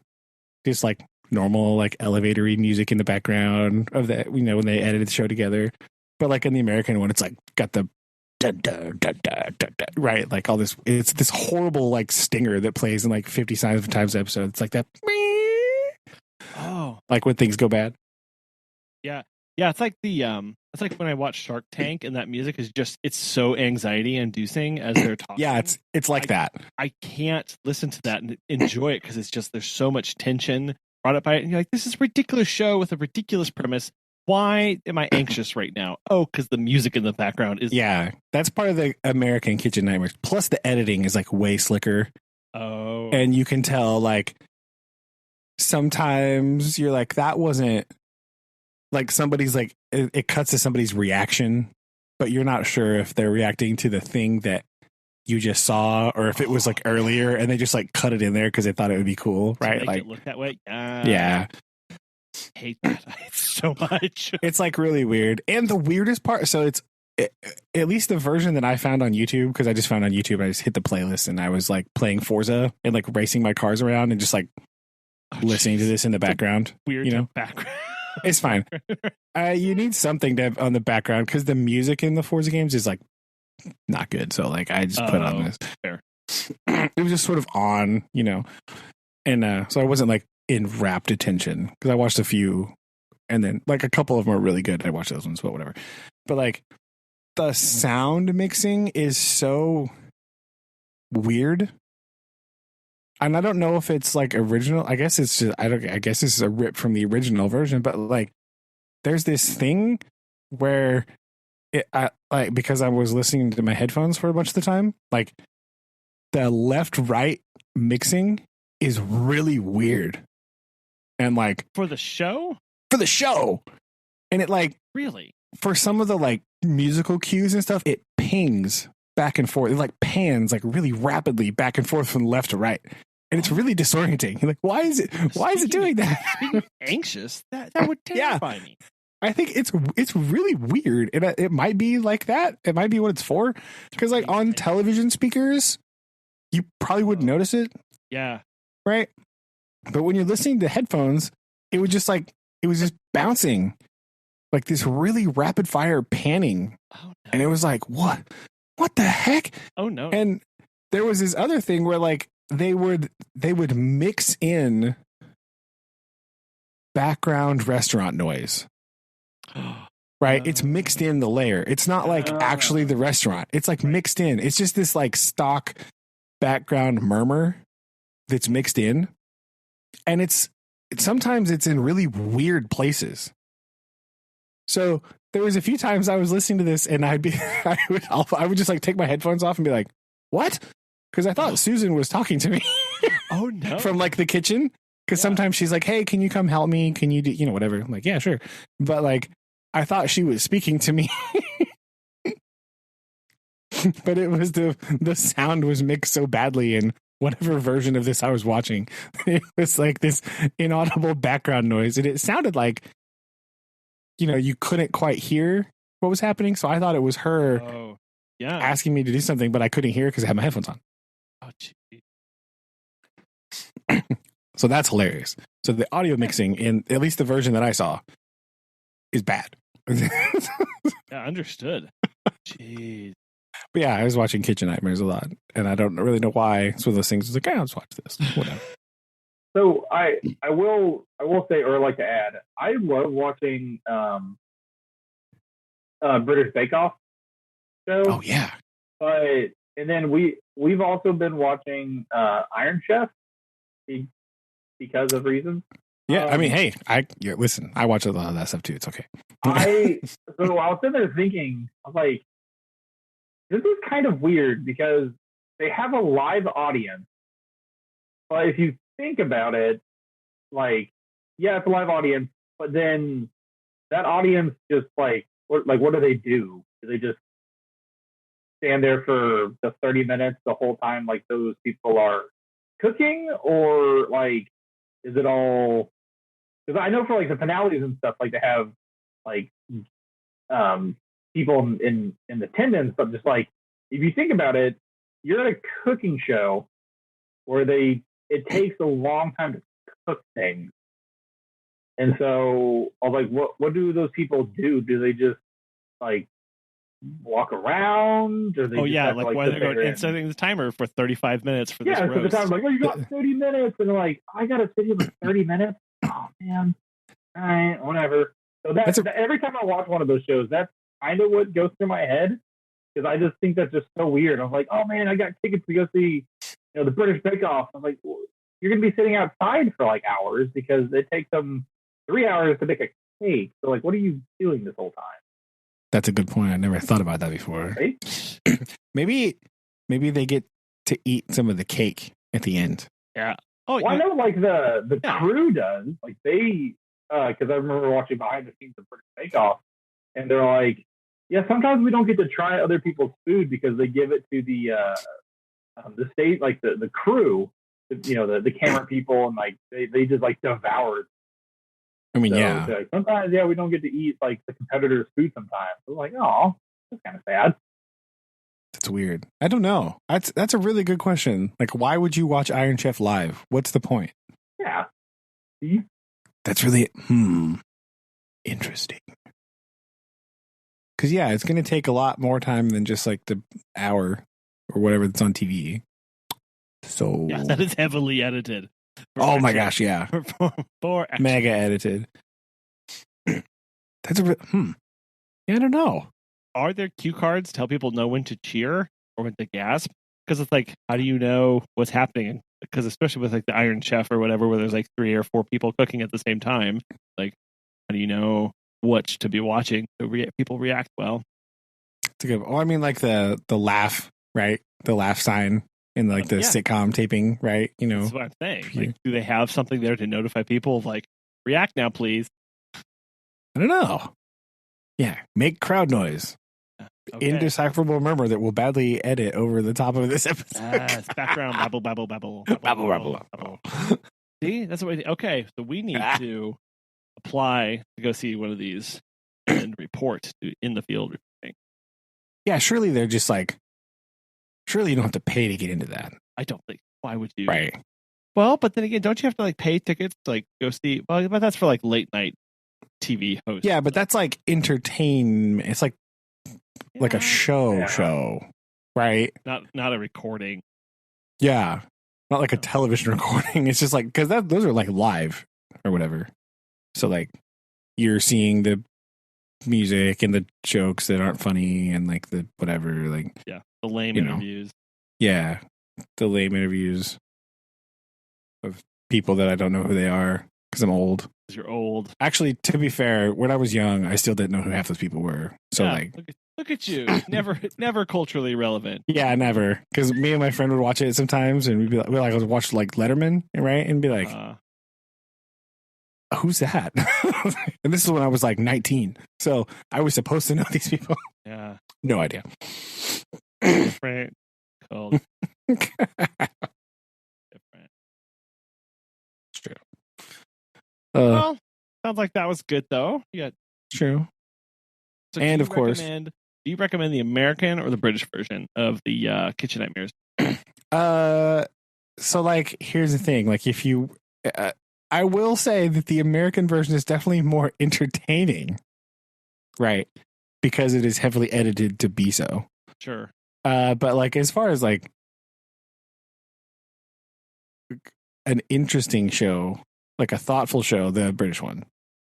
just like normal like elevatory music in the background of that. You know, when they edited the show together. But like in the American one, it's like got the dun, dun, dun, dun, dun, dun, right, like all this. It's this horrible like stinger that plays in like 50 times an episode. It's like that. Oh, like when things go bad. Yeah, it's like it's like when I watch Shark Tank and that music is just, it's so anxiety inducing as they're talking. Yeah, it's like that. I can't listen to that and enjoy it because it's just, there's so much tension brought up by it. And you're like, this is a ridiculous show with a ridiculous premise. Why am I anxious right now? Oh, because the music in the background is. Yeah, that's part of the American Kitchen Nightmares. Plus the editing is like way slicker. Oh. And you can tell like sometimes you're like, that wasn't. Like somebody's like it cuts to somebody's reaction, but you're not sure if they're reacting to the thing that you just saw or if it was like earlier and they just like cut it in there because they thought it would be cool, right? Make like it look that way. Yeah. I hate that. I hate it so much. It's like really weird. And the weirdest part, so it's at least the version that I found on YouTube, because I just found on YouTube, I just hit the playlist and I was like playing Forza and like racing my cars around and just like listening to this in the background. Weird, you know, background. It's fine. You need something to have on the background because the music in the Forza games is like not good. So like I just put on this. Fair. It was just sort of on, you know, and so I wasn't like in rapt attention because I watched a few, and then like a couple of them are really good. I watched those ones, but whatever. But like the sound mixing is so weird. And I don't know if it's like original. I guess it's just, I guess this is a rip from the original version, but like there's this thing where like, because I was listening to my headphones for a bunch of the time, like the left right mixing is really weird. And like for the show, and it like really for some of the like musical cues and stuff, it pings back and forth. It like pans like really rapidly back and forth from left to right. And it's really disorienting. You're like, why is it doing that? Being anxious, that would terrify me. I think it's really weird. And it might be like that. It might be what it's for. Because like on television speakers, you probably wouldn't notice it. Yeah. Right? But when you're listening to headphones, it was just bouncing. Like this really rapid fire panning. Oh, no. And it was like, what the heck? Oh no. And there was this other thing where like they would mix in background restaurant noise. Right? It's mixed in the layer. It's not like actually the restaurant. It's like mixed in. It's just this like stock background murmur that's mixed in. And sometimes it's in really weird places. So there was a few times I was listening to this and I would just like take my headphones off and be like, what? Because I thought Susan was talking to me. Oh no. From like the kitchen. Because sometimes she's like, hey, can you come help me? Can you do, whatever. I'm like, yeah, sure. But like, I thought she was speaking to me. but it was the sound was mixed so badly in whatever version of this I was watching. It was like this inaudible background noise, and it sounded like, you couldn't quite hear what was happening. So I thought it was her asking me to do something, but I couldn't hear because I had my headphones on. Oh, geez. So that's hilarious. So the audio mixing in at least the version that I saw is bad. Yeah, understood. Jeez. But yeah, I was watching Kitchen Nightmares a lot, and I don't really know why. It's one of those things. It's like, let's watch this. Whatever. So I will say, or like to add, I love watching British Bake Off show. Oh yeah. And then we've also been watching Iron Chef because of reasons. Yeah, I mean, hey, listen, I watch a lot of that stuff too. It's okay. So I was sitting there thinking, I was like, this is kind of weird because they have a live audience. But if you think about it, like, yeah, it's a live audience, but then that audience just what do they do? Do they just stand there for the 30 minutes the whole time like those people are cooking? Or like, is it all, because I know for like the finales and stuff, like they have like people in attendance, but just like, if you think about it, you're at a cooking show where it takes a long time to cook things. And so I was like, what do those people do? Do they just like walk around? Or they why they're going and setting the timer for 35 minutes for this roast. So the timer's like, you got 30 minutes. And they're like, I got to sit here for 30 minutes? Oh, man. All right, whatever. So every time I watch one of those shows, that's kind of what goes through my head, because I just think that's just so weird. I'm like, oh, man, I got tickets to go see the British Bake Off. I'm like, well, you're going to be sitting outside for like hours because it takes them 3 hours to make a cake. So like, what are you doing this whole time? That's a good point. I never thought about that before. Right? Maybe they get to eat some of the cake at the end. Yeah. Oh, well, I know like the crew does. Like they, because I remember watching behind the scenes of British Bake Off, and they're like, yeah, sometimes we don't get to try other people's food because they give it to the state, like the crew, the camera people, and like they just like devour it. I mean, like, sometimes, we don't get to eat like the competitors' food sometimes. So like, oh, that's kind of sad. That's weird. I don't know. That's a really good question. Like, why would you watch Iron Chef live? What's the point? Yeah. See? That's really interesting. Because it's going to take a lot more time than just like the hour or whatever that's on TV. So yeah, that is heavily edited. Oh my gosh, yeah. For mega edited. That's a yeah, I don't know. Are there cue cards to help people know when to cheer or when to gasp? Because it's like, how do you know what's happening? Because especially with like the Iron Chef or whatever, where there's like 3 or 4 people cooking at the same time, like, how do you know which to be watching so people react well? It's a good. Oh, I mean, like the laugh, right? The laugh sign in like the sitcom taping, right? That's what I'm saying. Like, do they have something there to notify people of like, react now, please? I don't know. Yeah, make crowd noise. Okay. Indecipherable murmur that will badly edit over the top of this episode. Yes, background babble, babble, babble, babble, babble, babble. See, that's what we. Okay, so we need to apply to go see one of these and report in the field reporting. Yeah, surely they're just like. Surely you don't have to pay to get into that. I don't think. Why would you? Right. Well, but then again, don't you have to like pay tickets to like go see? Well, but that's for like late night TV hosts. Yeah, but that's like entertainment. It's like a show, right? Not a recording. Yeah, not like a television recording. It's just like because those are like live or whatever. So like you're seeing the music and the jokes that aren't funny and like the whatever, like the lame interviews. Yeah, the lame interviews of people that I don't know who they are because I'm old. Because you're old. Actually, to be fair, when I was young, I still didn't know who half those people were. So like, look at you, never culturally relevant. Yeah, never. Because me and my friend would watch it sometimes, and we'd watch like Letterman, right, and be like, who's that? And this is when I was like 19, so I was supposed to know these people. Yeah, no idea. different. Called different. It's true. Well, sounds like that was good though. Yeah, true. so And of course, do you recommend the American or the British version of the Kitchen Nightmares? So like, here's the thing. Like, if you, I will say that the American version is definitely more entertaining, right? Because it is heavily edited to be so. Sure. But like, as far as like an interesting show, like a thoughtful show, the British one,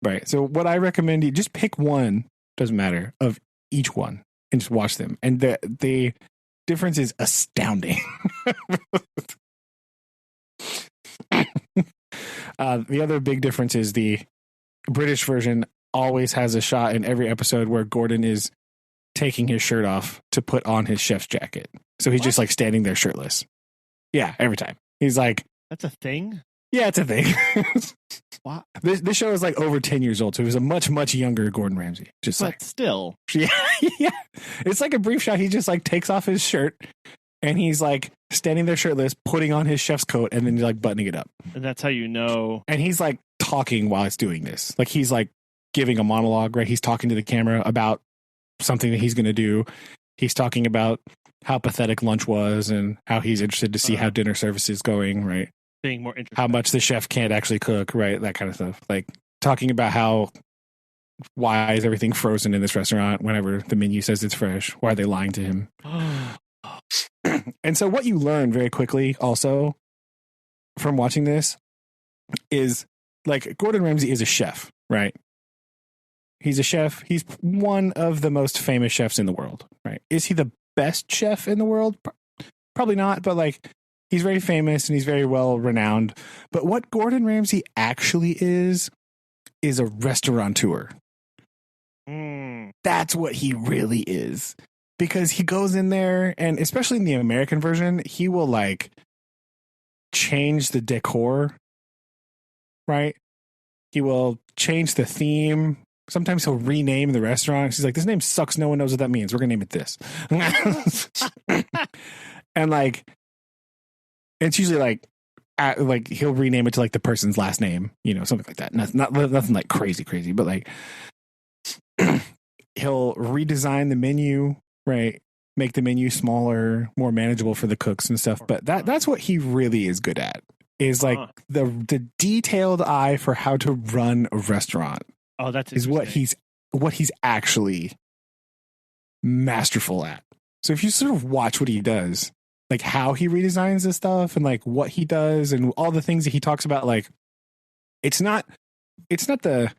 right? So what I recommend, you just pick one, doesn't matter, of each one and just watch them. And the difference is astounding. The other big difference is the British version always has a shot in every episode where Gordon is taking his shirt off to put on his chef's jacket. So he's just like standing there shirtless. Yeah, every time. He's like, that's a thing? Yeah, it's a thing. Wow. This show is like over 10 years old, so it was a much, much younger Gordon Ramsay. Just but like still. Yeah, yeah. It's like a brief shot. He just like takes off his shirt and he's like standing there shirtless, putting on his chef's coat, and then like buttoning it up. And that's how you know. And he's like talking while it's doing this. Like he's like giving a monologue, right? He's talking to the camera about something that he's going to do. He's talking about how pathetic lunch was and how he's interested to see how dinner service is going, right? Being more interesting. How much the chef can't actually cook, right? That kind of stuff. Like talking about why is everything frozen in this restaurant whenever the menu says it's fresh? Why are they lying to him? And so what you learn very quickly also from watching this is like Gordon Ramsay is a chef, right? He's a chef. He's one of the most famous chefs in the world, right? Is he the best chef in the world? Probably not, but like he's very famous and he's very well renowned. But what Gordon Ramsay actually is a restaurateur. That's what he really is. Because he goes in there, and especially in the American version, he will like change the decor, right? He will change the theme. Sometimes he'll rename the restaurant. He's like, this name sucks. No one knows what that means. We're going to name it this. And like, it's usually like he'll rename it to like the person's last name, something like that. Nothing like crazy, but like he'll redesign the menu, right? Make the menu smaller, more manageable for the cooks and stuff. But that's what he really is good at, is like the detailed eye for how to run a restaurant. Oh, that's is what he's actually masterful at. So if you sort of watch what he does, like how he redesigns this stuff and like what he does and all the things that he talks about, like it's not the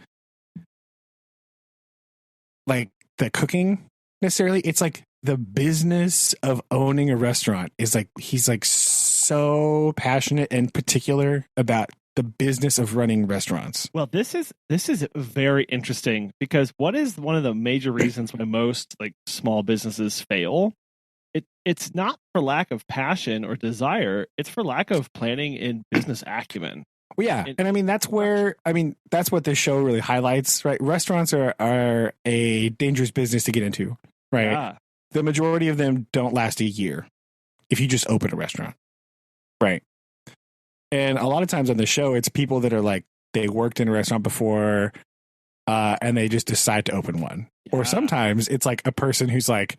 cooking necessarily. It's like the business of owning a restaurant is like, he's like so passionate and particular about the business of running restaurants. Well, this is very interesting, because what is one of the major reasons why most like small businesses fail? It's not for lack of passion or desire. It's for lack of planning and business acumen. Well, yeah. And I mean, that's what this show really highlights, right? Restaurants are a dangerous business to get into, right? Yeah. The majority of them don't last a year if you just open a restaurant, right? And a lot of times on the show, it's people that are like, they worked in a restaurant before and they just decide to open one. Yeah. Or sometimes it's like a person who's like,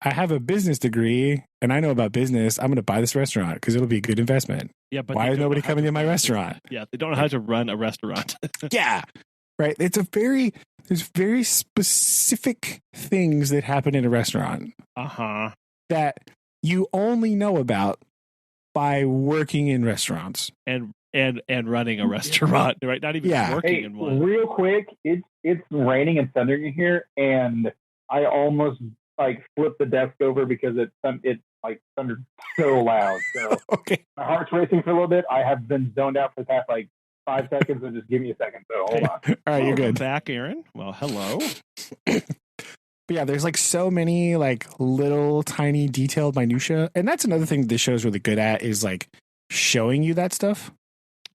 I have a business degree and I know about business. I'm going to buy this restaurant because it'll be a good investment. Yeah, but why is nobody coming to my restaurant? Yeah, they don't know how to run a restaurant. Yeah, right. There's very specific things that happen in a restaurant. That you only know about by working in restaurants and running a restaurant, right? Not even working in one. Real quick, it's raining and thundering in here, and I almost like flipped the desk over because it like thundered so loud. So okay, my heart's racing for a little bit. I have been zoned out for the past like 5 seconds, so just give me a second. So hold on. All right, you're good. Back, Aaron. Well, hello. But yeah, there's like so many like little tiny detailed minutia, and that's another thing this show is really good at, is like showing you that stuff.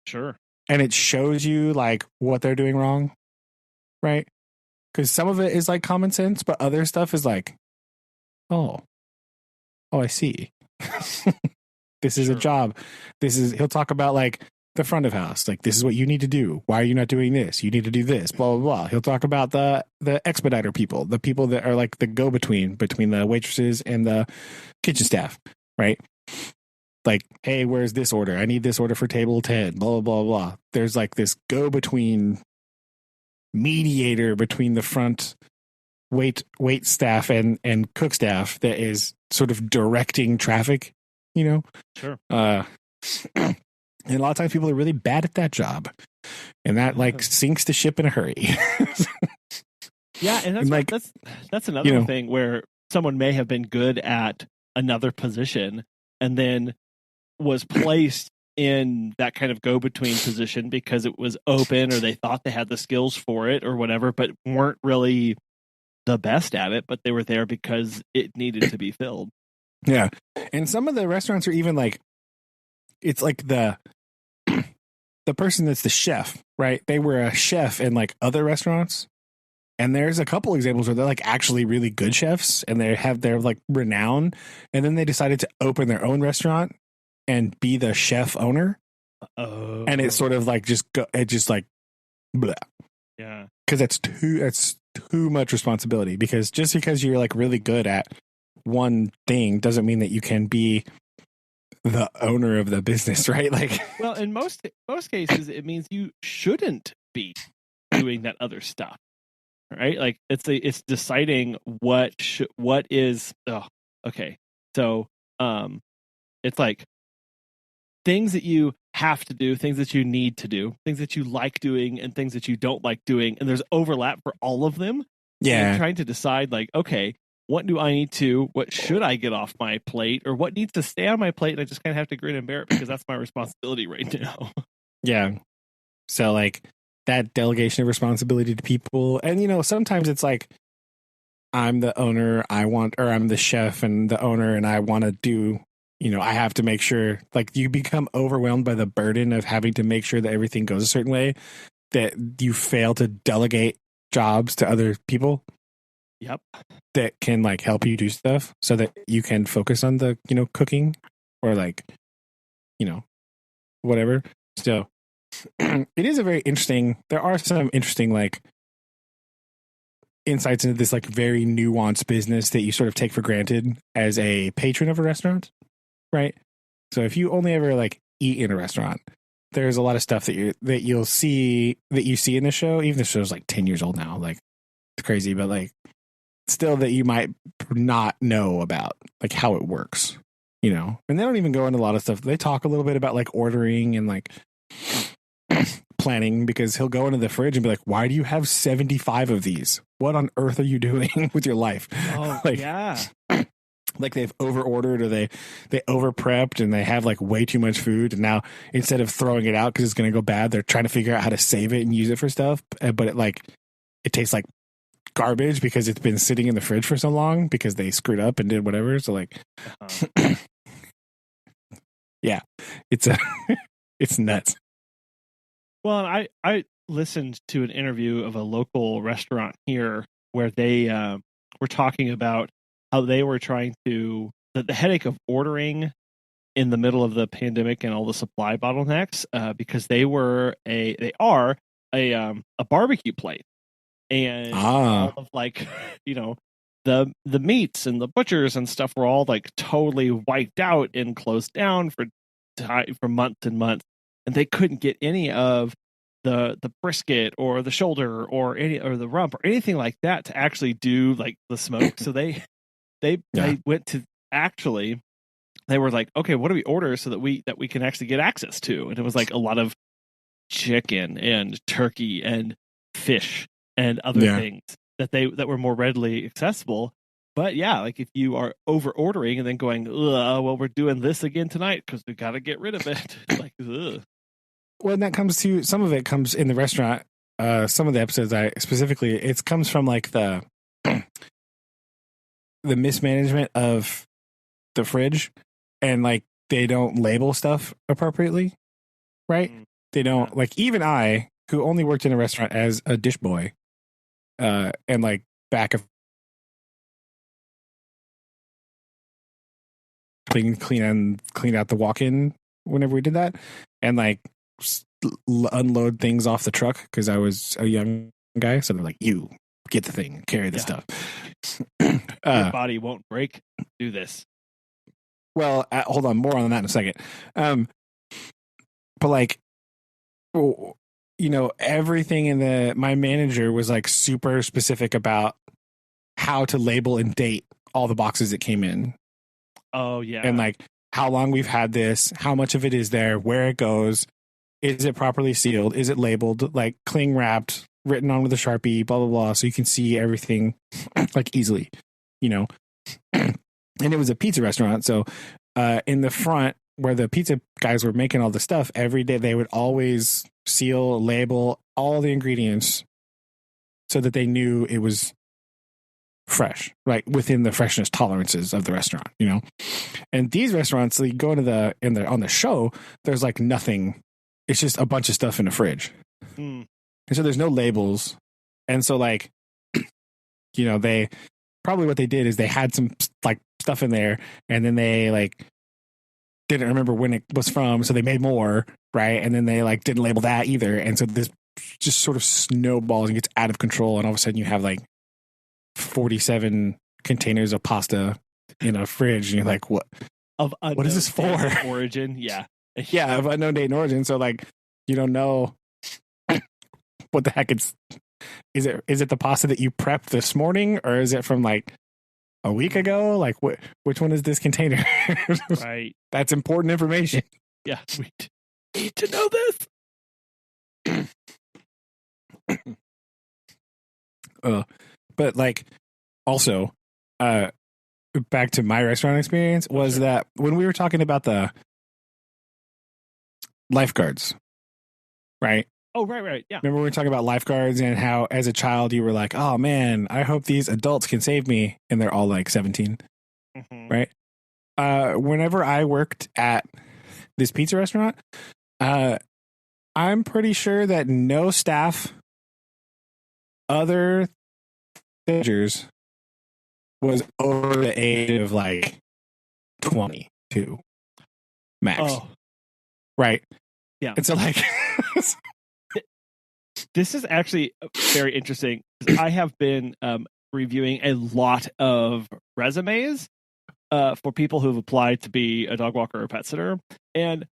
Sure. And it shows you like what they're doing wrong, right? Because some of it is like common sense, but other stuff is like, oh, oh, I see. This is a Sure. job. He'll talk about like the front of house. Like, this is what you need to do. Why are you not doing this? You need to do this, blah, blah, blah. He'll talk about the expediter people, the people that are like the go-between between the waitresses and the kitchen staff, right? Like, hey, where's this order? I need this order for table 10, blah, blah, blah, blah. There's like this go-between mediator between the front wait staff and cook staff that is sort of directing traffic, you know? Sure. And a lot of times people are really bad at that job, and that like sinks the ship in a hurry. Yeah, and that's another thing where someone may have been good at another position and then was placed in that kind of go-between position because it was open, or they thought they had the skills for it or whatever, but weren't really the best at it, but they were there because it needed to be filled. Yeah. And some of the restaurants are even like, it's like the person that's the chef, right? They were a chef in like other restaurants. And there's a couple examples where they're like actually really good chefs and they're like renowned. And then they decided to open their own restaurant and be the chef owner. And it's sort of like blah. Yeah. Because that's too much responsibility. Because just because you're like really good at one thing doesn't mean that you can be the owner of the business, right? Like, well, in most cases, it means you shouldn't be doing that other stuff, right? Like it's deciding what is. Oh, okay. So, it's like things that you have to do, things that you need to do, things that you like doing, and things that you don't like doing, and there's overlap for all of them. yeah, and trying to decide, like, okay, what do I need to, what should I get off my plate, or what needs to stay on my plate, and I just kind of have to grin and bear it because that's my responsibility right now. yeah. So like that delegation of responsibility to people, and sometimes it's like I'm the owner, I'm the chef and the owner, and I want to do, I have to make sure, like, you become overwhelmed by the burden of having to make sure that everything goes a certain way, that you fail to delegate jobs to other people. Yep. That can like help you do stuff so that you can focus on the, cooking or like, whatever. So it is a very interesting, there are some interesting like insights into this like very nuanced business that you sort of take for granted as a patron of a restaurant. Right. So if you only ever like eat in a restaurant, there's a lot of stuff that you see in the show. Even the show's like 10 years old now. Like, it's crazy, but like still that you might not know about like how it works, and they don't even go into a lot of stuff. They talk a little bit about like ordering and like planning, because he'll go into the fridge and be like, why do you have 75 of these? What on earth are you doing with your life? Oh, like, yeah. Like they've over ordered, or they over prepped, and they have like way too much food. And now instead of throwing it out because it's going to go bad, they're trying to figure out how to save it and use it for stuff. But it tastes like garbage because it's been sitting in the fridge for so long because they screwed up and did whatever. So like, yeah, it's it's nuts. Well, I listened to an interview of a local restaurant here where they were talking about how they were trying to, the headache of ordering in the middle of the pandemic and all the supply bottlenecks, because they are a barbecue place, and all of like, the meats and the butchers and stuff were all like totally wiped out and closed down for months and months, and they couldn't get any of the brisket or the shoulder or the rump or anything like that to actually do like the smoke. So they went to, actually, they were like, okay, what do we order so that we can actually get access to? And it was like a lot of chicken and turkey and fish and other things that were more readily accessible. But yeah, like if you are over ordering and then going, well, we're doing this again tonight because we got to get rid of it. Like, ugh. Well, and that comes to, some of it comes in the restaurant. Some of the episodes it comes from like the mismanagement of the fridge, and like they don't label stuff appropriately, right? They don't, like, even I, who only worked in a restaurant as a dish boy, and like back of clean out the walk-in whenever we did that, and like unload things off the truck because I was a young guy. So they're like, "You get the thing, carry the stuff." Your body won't break. Do this. Well, hold on, more on that in a second. But like, everything in my manager was like super specific about how to label and date all the boxes that came in. Oh yeah. And like how long we've had this, how much of it is there, where it goes, is it properly sealed, is it labeled, like cling wrapped, written on with a Sharpie, blah blah blah, so you can see everything like easily, And it was a pizza restaurant, so in the front where the pizza guys were making all the stuff, every day they would always seal, label all the ingredients so that they knew it was fresh, right, within the freshness tolerances of the restaurant, And these restaurants, you go into on the show, there's like nothing. It's just a bunch of stuff in the fridge. And so there's no labels. And so like, they probably what they did is they had some like stuff in there and then they like didn't remember when it was from. So they made more, right? And then they like didn't label that either. And so this just sort of snowballs and gets out of control. And all of a sudden you have like 47 containers of pasta in a fridge. And you're like, what is this for? Origin. Yeah. Yeah. Of unknown date and origin. So like, you don't know what the heck is it the pasta that you prepped this morning or is it from like a week ago? Like which one is this container? Right. That's important information. Yeah. We need to know this. But like also back to my restaurant experience was that when we were talking about the lifeguards, right? Oh, right. Yeah. Remember we were talking about lifeguards and how as a child you were like, oh man, I hope these adults can save me. And they're all like 17, right? Whenever I worked at this pizza restaurant, I'm pretty sure that no staff other managers was over the age of like 22 max. Oh. Right. Yeah. And so like this is actually very interesting. I have been reviewing a lot of resumes for people who've applied to be a dog walker or pet sitter. And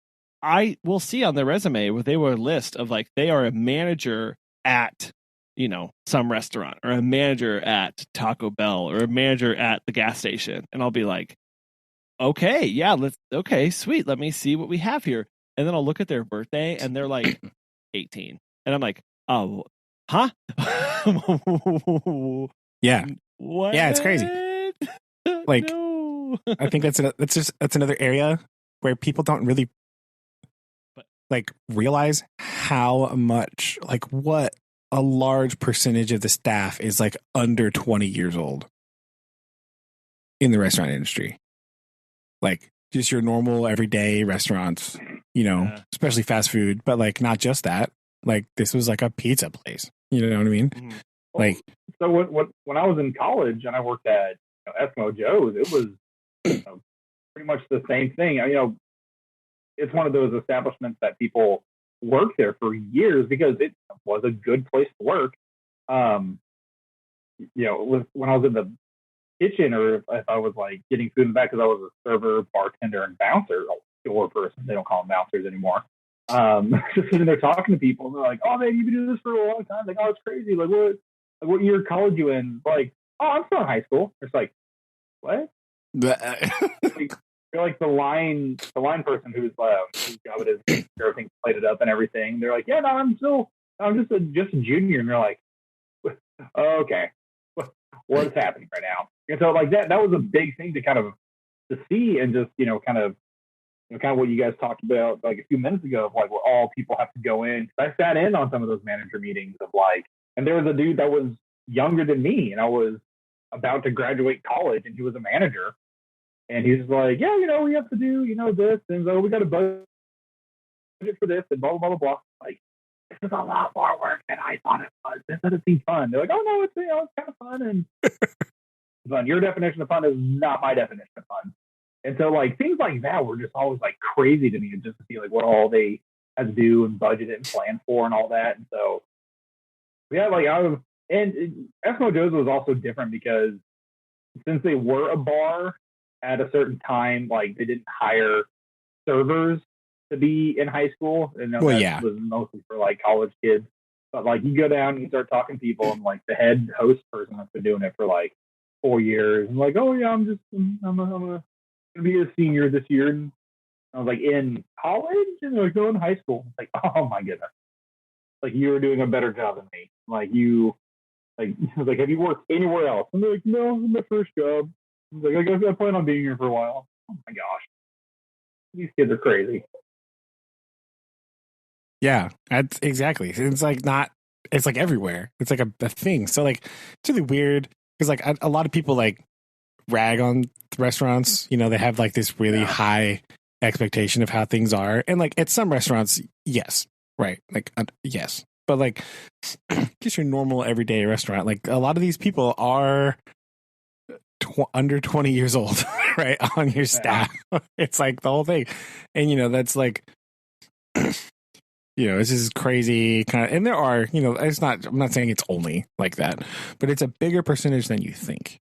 I will see on their resume where they were a list of like, they are a manager at, some restaurant or a manager at Taco Bell or a manager at the gas station. And I'll be like, okay, yeah, okay, sweet. Let me see what we have here. And then I'll look at their birthday and they're like 18. And I'm like, oh, huh? Yeah. What? Yeah, it's crazy. Like, no. I think that's another area where people don't really like realize how much, like what a large percentage of the staff is like under 20 years old in the restaurant industry. Like just your normal everyday restaurants, especially fast food, but like not just that. Like this was like a pizza place. You know what I mean? Mm-hmm. Like, so when I was in college and I worked at Eskimo Joe's, it was pretty much the same thing. It's one of those establishments that people work there for years because it was a good place to work. When I was in the kitchen or if I was like getting food in the back because I was a server, bartender, and bouncer, door person. They don't call them bouncers anymore. Just sitting there talking to people and they're like, oh man, you've been doing this for a long time. Like, oh, it's crazy. Like what year of college you in? Like, oh, I'm still in high school. It's like, what? You're like the line person whose job it is to get everything plated up and everything. They're like, yeah, no, I'm just a junior. And they're like, oh, okay, what's happening right now? And so like that was a big thing to see and just kind of what you guys talked about like a few minutes ago of like where all people have to go in. I sat in on some of those manager meetings of like, and there was a dude that was younger than me and I was about to graduate college and he was a manager. And he's like, yeah, we have to do, this. And so we got a budget for this and blah, blah, blah, blah. Like, this is a lot more work than I thought it was. This doesn't seem fun. They're like, oh, no, it's kind of fun. And fun. Your definition of fun is not my definition of fun. And so like things like that were just always like crazy to me, just to see like what all they had to do and budget and plan for and all that. And so yeah, like I was, and Eskimo Joe's was also different because since they were a bar at a certain time, like they didn't hire servers to be in high school, and that was mostly for like college kids. But like you go down and you start talking to people, and like the head host person has been doing it for like 4 years, and like, oh yeah, I'm gonna be a senior this year. And I was like, in college, and they're like, no, in high school. It's like, oh my goodness, like you were doing a better job than me. Like you, like I was like, have you worked anywhere else? And they're like, no, it's my first job. I was like, I plan on being here for a while. Oh my gosh, these kids are crazy. Yeah, that's exactly. It's like not. It's like everywhere. It's like a thing. So like it's really weird because like a lot of people like rag on restaurants. You know, they have like this really high expectation of how things are, and like at some restaurants, yes, right, like yes, but like just your normal everyday restaurant, like a lot of these people are under 20 years old, right, on your staff. It's like the whole thing, and you know that's like. You know, this is crazy kind of, and there are, you know, it's not, I'm not saying it's only like that, but it's a bigger percentage than you think.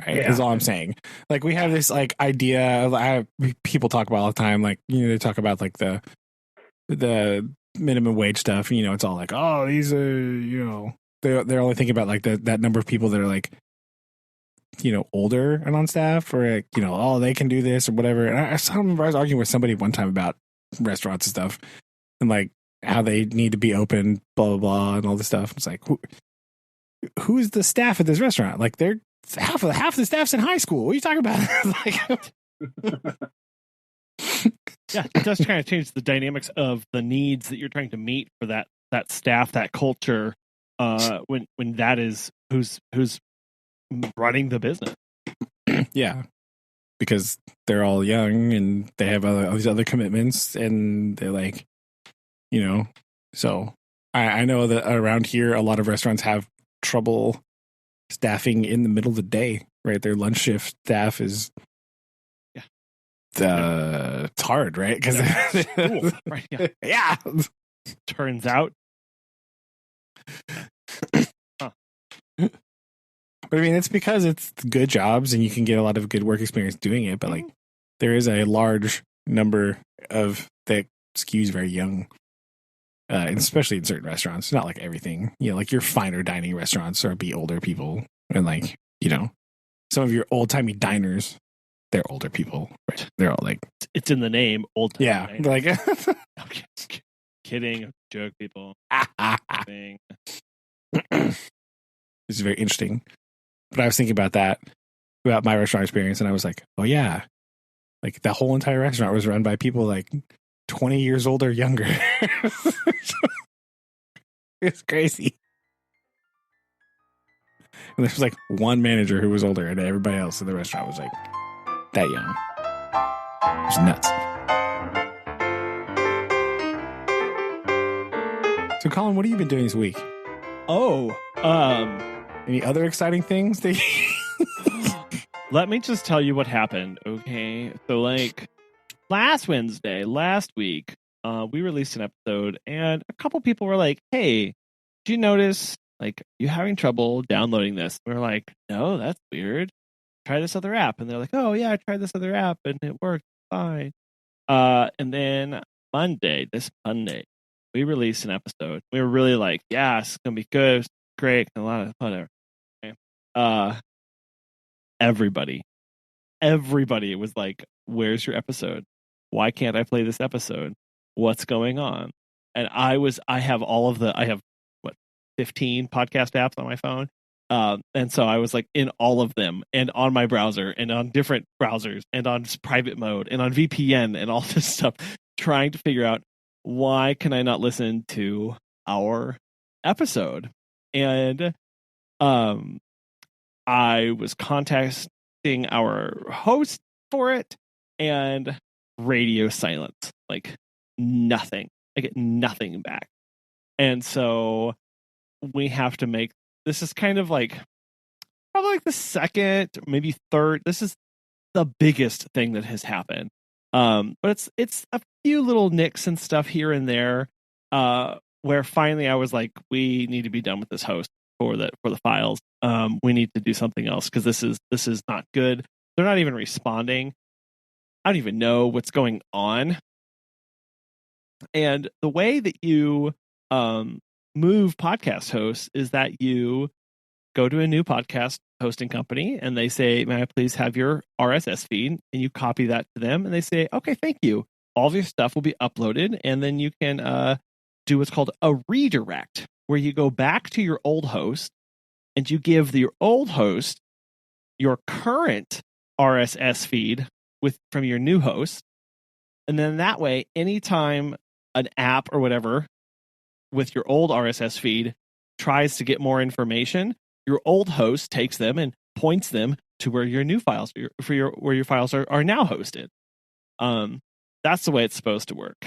Right. Is all I'm saying. Like we have this like idea of, people talk about all the time, like, you know, they talk about like the minimum wage stuff. You know, it's all like, oh, these are, you know, they're only thinking about like that number of people that are like, you know, older and on staff, or like, you know, oh, they can do this or whatever. And I remember I was arguing with somebody one time about restaurants and stuff. And like how they need to be open, blah blah blah, and all this stuff. It's like, who is the staff at this restaurant? Like, they're half the staff's in high school. What are you talking about? Yeah, it does kind of change the dynamics of the needs that you're trying to meet for that staff, that culture. When that is who's running the business. Yeah, because they're all young and they have all these other commitments, and they're like. You know, so I know that around here, a lot of restaurants have trouble staffing in the middle of the day, right? Their lunch shift staff is, it's hard, right? Because, right, yeah. Turns out. But I mean, it's because it's good jobs and you can get a lot of good work experience doing it. But like, there is a large number of that skews very young. Especially in certain restaurants, not like everything, you know, like your finer dining restaurants are be older people, and like, you know, some of your old timey diners, they're older people, right? They're all like, it's in the name, old timey. Yeah, like, okay. Kidding, joke, people. This is very interesting. But I was thinking about that, about my restaurant experience, and I was like, oh yeah, like the whole entire restaurant was run by people like 20 years old or younger. It's crazy. And there was like one manager who was older, and everybody else in the restaurant was like that young. It was nuts. So, Collin, what have you been doing this week? Oh, any other exciting things? Let me just tell you what happened. Okay, so like last week, we released an episode, and a couple people were like, "Hey, did you notice like you having trouble downloading this?" We were like, "No, that's weird. Try this other app." And they're like, "Oh yeah, I tried this other app and it worked fine." And then this Monday, we released an episode. We were really like, "Yeah, it's gonna be good, it's great, a lot of whatever." Okay. Everybody was like, "Where's your episode? Why can't I play this episode? What's going on?" And I have 15 podcast apps on my phone. And so I was like in all of them, and on my browser, and on different browsers, and on private mode, and on VPN, and all this stuff, trying to figure out why can I not listen to our episode. And I was contacting our host for it, and radio silence, like nothing. I get nothing back. And so we have to make, this is kind of like probably like the second, maybe third. This is the biggest thing that has happened. But it's a few little nicks and stuff here and there, where finally I was like, we need to be done with this host for the files. We need to do something else because this is not good. They're not even responding. I don't even know what's going on. And the way that you move podcast hosts is that you go to a new podcast hosting company and they say, may I please have your RSS feed? And you copy that to them and they say, okay, thank you. All of your stuff will be uploaded. And then you can do what's called a redirect, where you go back to your old host and you give your old host your current RSS feed from your new host. And then that way, anytime an app or whatever with your old RSS feed tries to get more information, your old host takes them and points them to where your new files where your files are now hosted. That's the way it's supposed to work.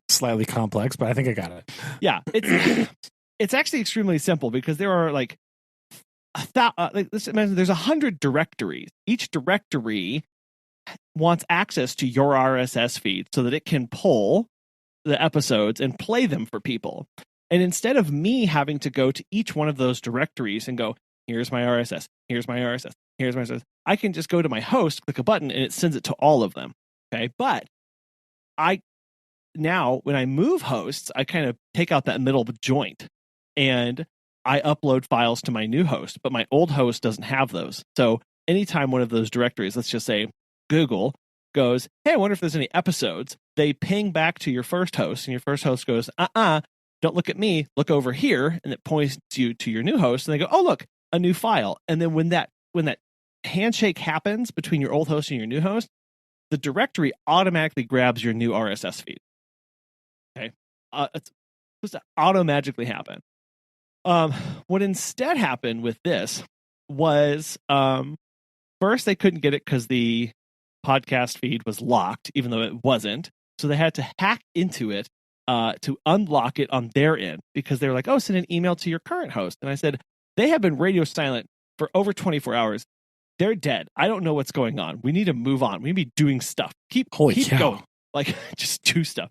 Slightly complex, but I think I got it. Yeah, it's actually extremely simple because there are like there's 100 directories. Each directory wants access to your RSS feed so that it can pull the episodes and play them for people. And instead of me having to go to each one of those directories and go, here's my RSS, here's my RSS, here's my RSS, I can just go to my host, click a button, and it sends it to all of them. Okay, but now when I move hosts, I kind of take out that middle joint and I upload files to my new host, but my old host doesn't have those. So anytime one of those directories, let's just say Google, goes, hey, I wonder if there's any episodes, they ping back to your first host, and your first host goes, don't look at me, look over here, and it points you to your new host, and they go, oh, look, a new file. And then when that handshake happens between your old host and your new host, the directory automatically grabs your new RSS feed. Okay, it's supposed to auto-magically happen. What instead happened with this was, first they couldn't get it because the podcast feed was locked, even though it wasn't. So they had to hack into it to unlock it on their end, because they were like, oh, send an email to your current host. And I said, they have been radio silent for over 24 hours. They're dead. I don't know what's going on. We need to move on. We need to be doing stuff. Keep going. Like, just do stuff.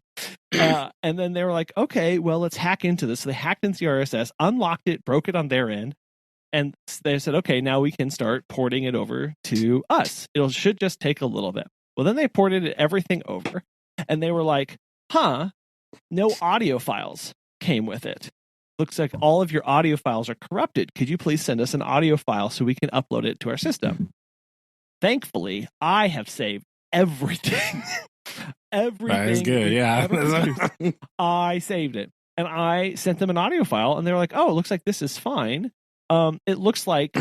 And then they were like, okay, well, let's hack into this. So they hacked into the RSS, unlocked it, broke it on their end. And they said, okay, now we can start porting it over to us. It should just take a little bit. Well, then they ported everything over. And they were like, no audio files came with it. Looks like all of your audio files are corrupted. Could you please send us an audio file so we can upload it to our system? Thankfully, I have saved everything. Everything. That's good, yeah. I saved it. And I sent them an audio file, and they were like, oh, it looks like this is fine. It looks like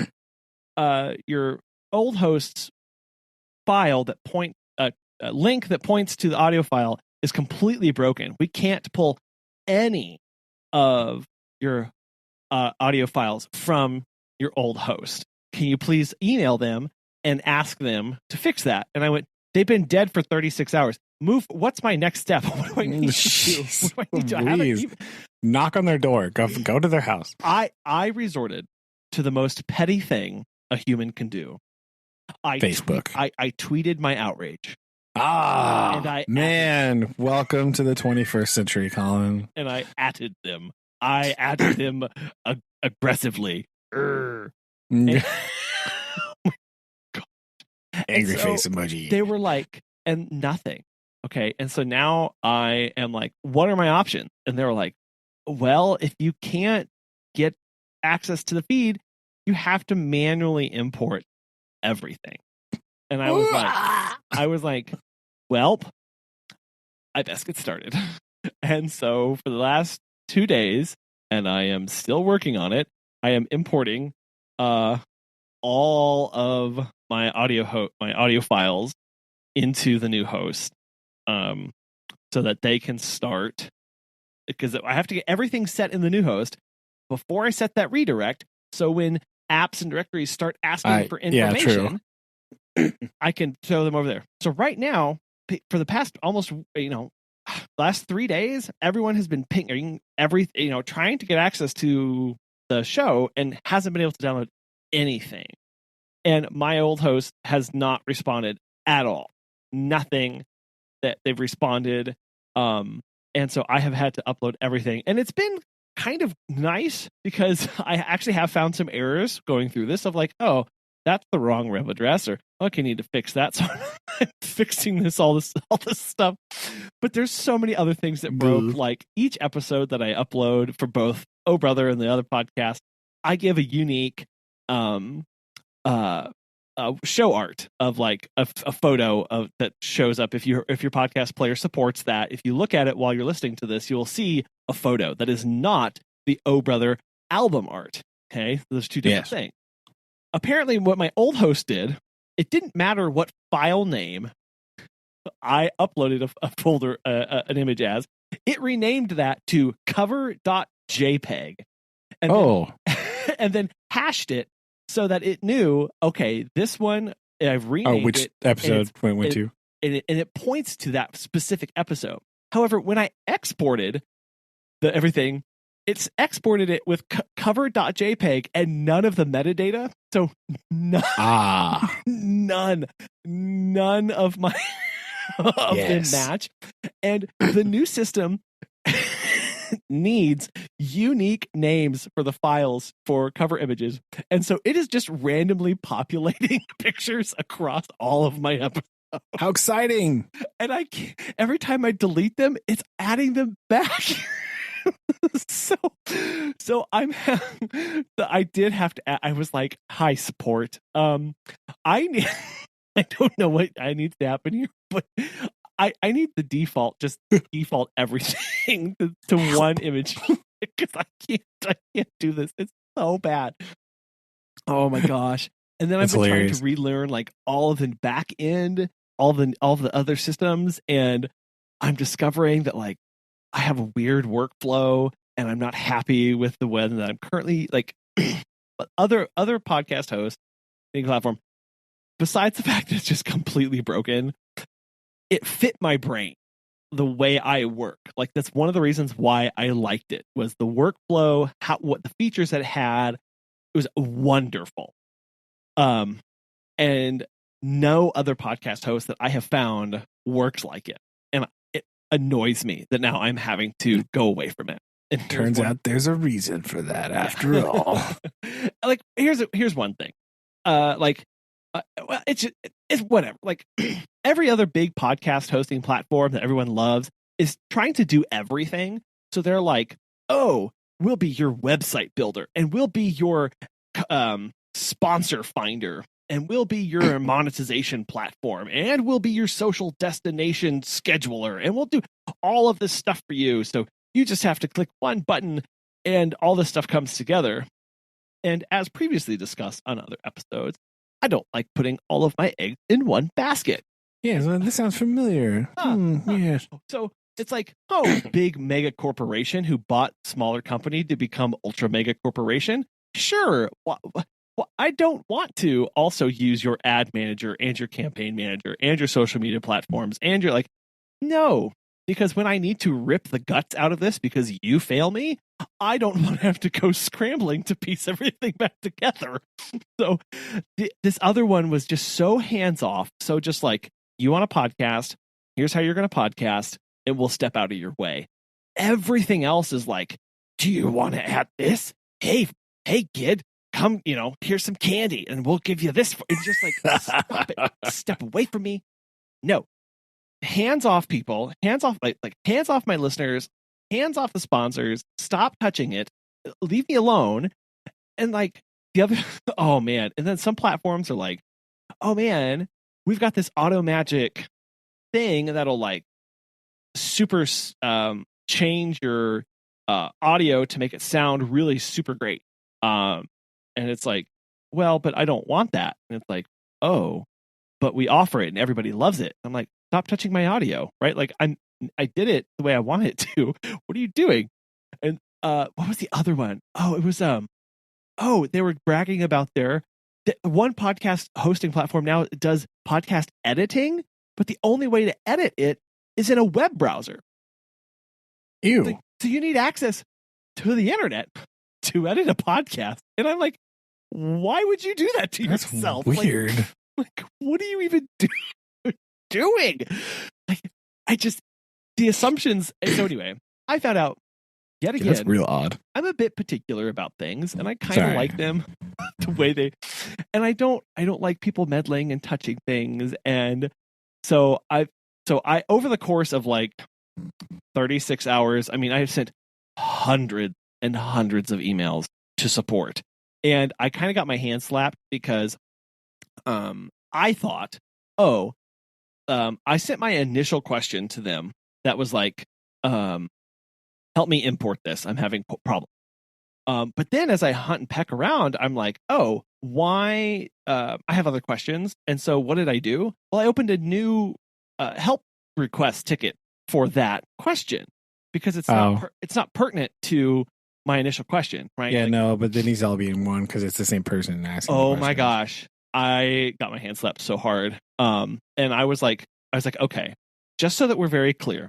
your old host's file that link that points to the audio file is completely broken. We can't pull any of your audio files from your old host. Can you please email them and ask them to fix that? And I went, they've been dead for 36 hours. What's my next step? What do I need to do? What do I need to knock on their door. Go to their house. I resorted to the most petty thing a human can do. Facebook. I tweeted my outrage. Man, welcome to the 21st century, Collin. And I atted them. I atted them aggressively. Angry face emoji. They were like, and nothing. Okay. And so now I am like, what are my options? And they were like, well, if you can't get access to the feed, you have to manually import everything. And I was like, well, I best get started. And so for the last 2 days, and I am still working on it, I am importing all of my audio files into the new host, so that they can start, because I have to get everything set in the new host before I set that redirect. So when apps and directories start asking for information, I can throw them over there. So right now, for the past almost, last 3 days, everyone has been pinging everything, trying to get access to the show and hasn't been able to download anything. And my old host has not responded at all. Nothing that they've responded. And so I have had to upload everything. And it's been kind of nice because I actually have found some errors going through this of like, oh, that's the wrong web address, or okay, need to fix that. So I'm fixing all this stuff. But there's so many other things that broke. Like each episode that I upload for both Oh Brother and the other podcast, I give a unique show art of like a photo of that shows up if your podcast player supports that. If you look at it while you're listening to this, you will see a photo that is not the Oh Brother album art. Okay, there's two different things. Apparently, what my old host did, it didn't matter what file name I uploaded a folder, an image as. It renamed that to cover.jpg, and and then hashed it so that it knew, okay, this one I've renamed which it, episode went to, and it points to that specific episode. However, when I exported everything, it's exported it with cover.jpg and none of the metadata. So none of my of them match. And the new system needs unique names for the files for cover images. And so it is just randomly populating pictures across all of my episodes. How exciting. And every time I delete them, it's adding them back. So I did have to. I was like, "Hi, support. I don't know what I need to happen here, but I need the default everything to one image because I can't do this. It's so bad. Oh my gosh! And then I've been trying to relearn like all of the back end, all the other systems, and I'm discovering that like I have a weird workflow and I'm not happy with the way that I'm currently like other podcast hosts in platform. Besides the fact that it's just completely broken, it fit my brain the way I work. Like that's one of the reasons why I liked it was the workflow, what the features that it had. It was wonderful. And no other podcast host that I have found works like it. And it annoys me that now I'm having to go away from it. And turns out there's a reason for that after all. Like here's one thing. Well, it's whatever. Like every other big podcast hosting platform that everyone loves is trying to do everything. So they're like, oh, we'll be your website builder and we'll be your sponsor finder and we'll be your monetization platform and we'll be your social destination scheduler and we'll do all of this stuff for you. So you just have to click one button and all this stuff comes together. And as previously discussed on other episodes, I don't like putting all of my eggs in one basket. Yeah, well, this sounds familiar. Yes. So it's like, oh, big mega corporation who bought smaller company to become ultra mega corporation. Sure. Well, I don't want to also use your ad manager and your campaign manager and your social media platforms. And you're like, no, because when I need to rip the guts out of this because you fail me, I don't want to have to go scrambling to piece everything back together. So this other one was just so hands off. So just like, you want a podcast, here's how you're going to podcast, and we'll step out of your way. Everything else is like, do you want to add this? Hey kid, come, here's some candy and we'll give you this. It's just like, stop it. Step away from me. No. Hands off people, hands off hands off my listeners, hands off the sponsors, stop touching it, leave me alone. And like the other, oh man. And then some platforms are like, oh man, we've got this auto magic thing that'll like super change your audio to make it sound really super great. And it's like, well, but I don't want that. And it's like, oh, but we offer it and everybody loves it. I'm like, stop touching my audio, right? Like I did it the way I wanted it to. What are you doing? And what was the other one? Oh, it was they were bragging about their one podcast hosting platform now does podcast editing, but the only way to edit it is in a web browser. Ew. So you need access to the internet to edit a podcast. And I'm like, why would you do that to That's yourself? weird. Like, what are you even doing? Like, the assumptions. So anyway, I found out yet again. That's real odd. I'm a bit particular about things, and I kind of like them the way they. And I don't like people meddling and touching things, and so I over the course of like 36 hours, I mean, I have sent hundreds and hundreds of emails to support, and I kind of got my hand slapped because I thought, I sent my initial question to them that was like, help me import this, I'm having problems. But then as I hunt and peck around, I'm like, why? I have other questions. And so what did I do? Well, I opened a new help request ticket for that question because it's not pertinent to my initial question, right? Yeah, like, no, but then he's all being one because it's the same person asking. Oh my gosh. I got my hand slapped so hard. And I was like, okay, just so that we're very clear,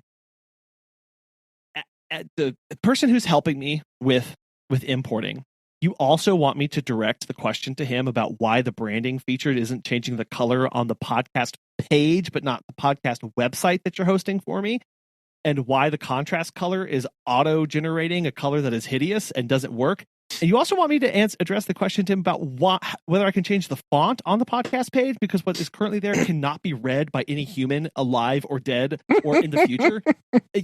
the person who's helping me with importing, you also want me to direct the question to him about why the branding featured isn't changing the color on the podcast page, but not the podcast website that you're hosting for me, and why the contrast color is auto-generating a color that is hideous and doesn't work. And you also want me to address the question to him about whether I can change the font on the podcast page because what is currently there cannot be read by any human alive or dead or in the future.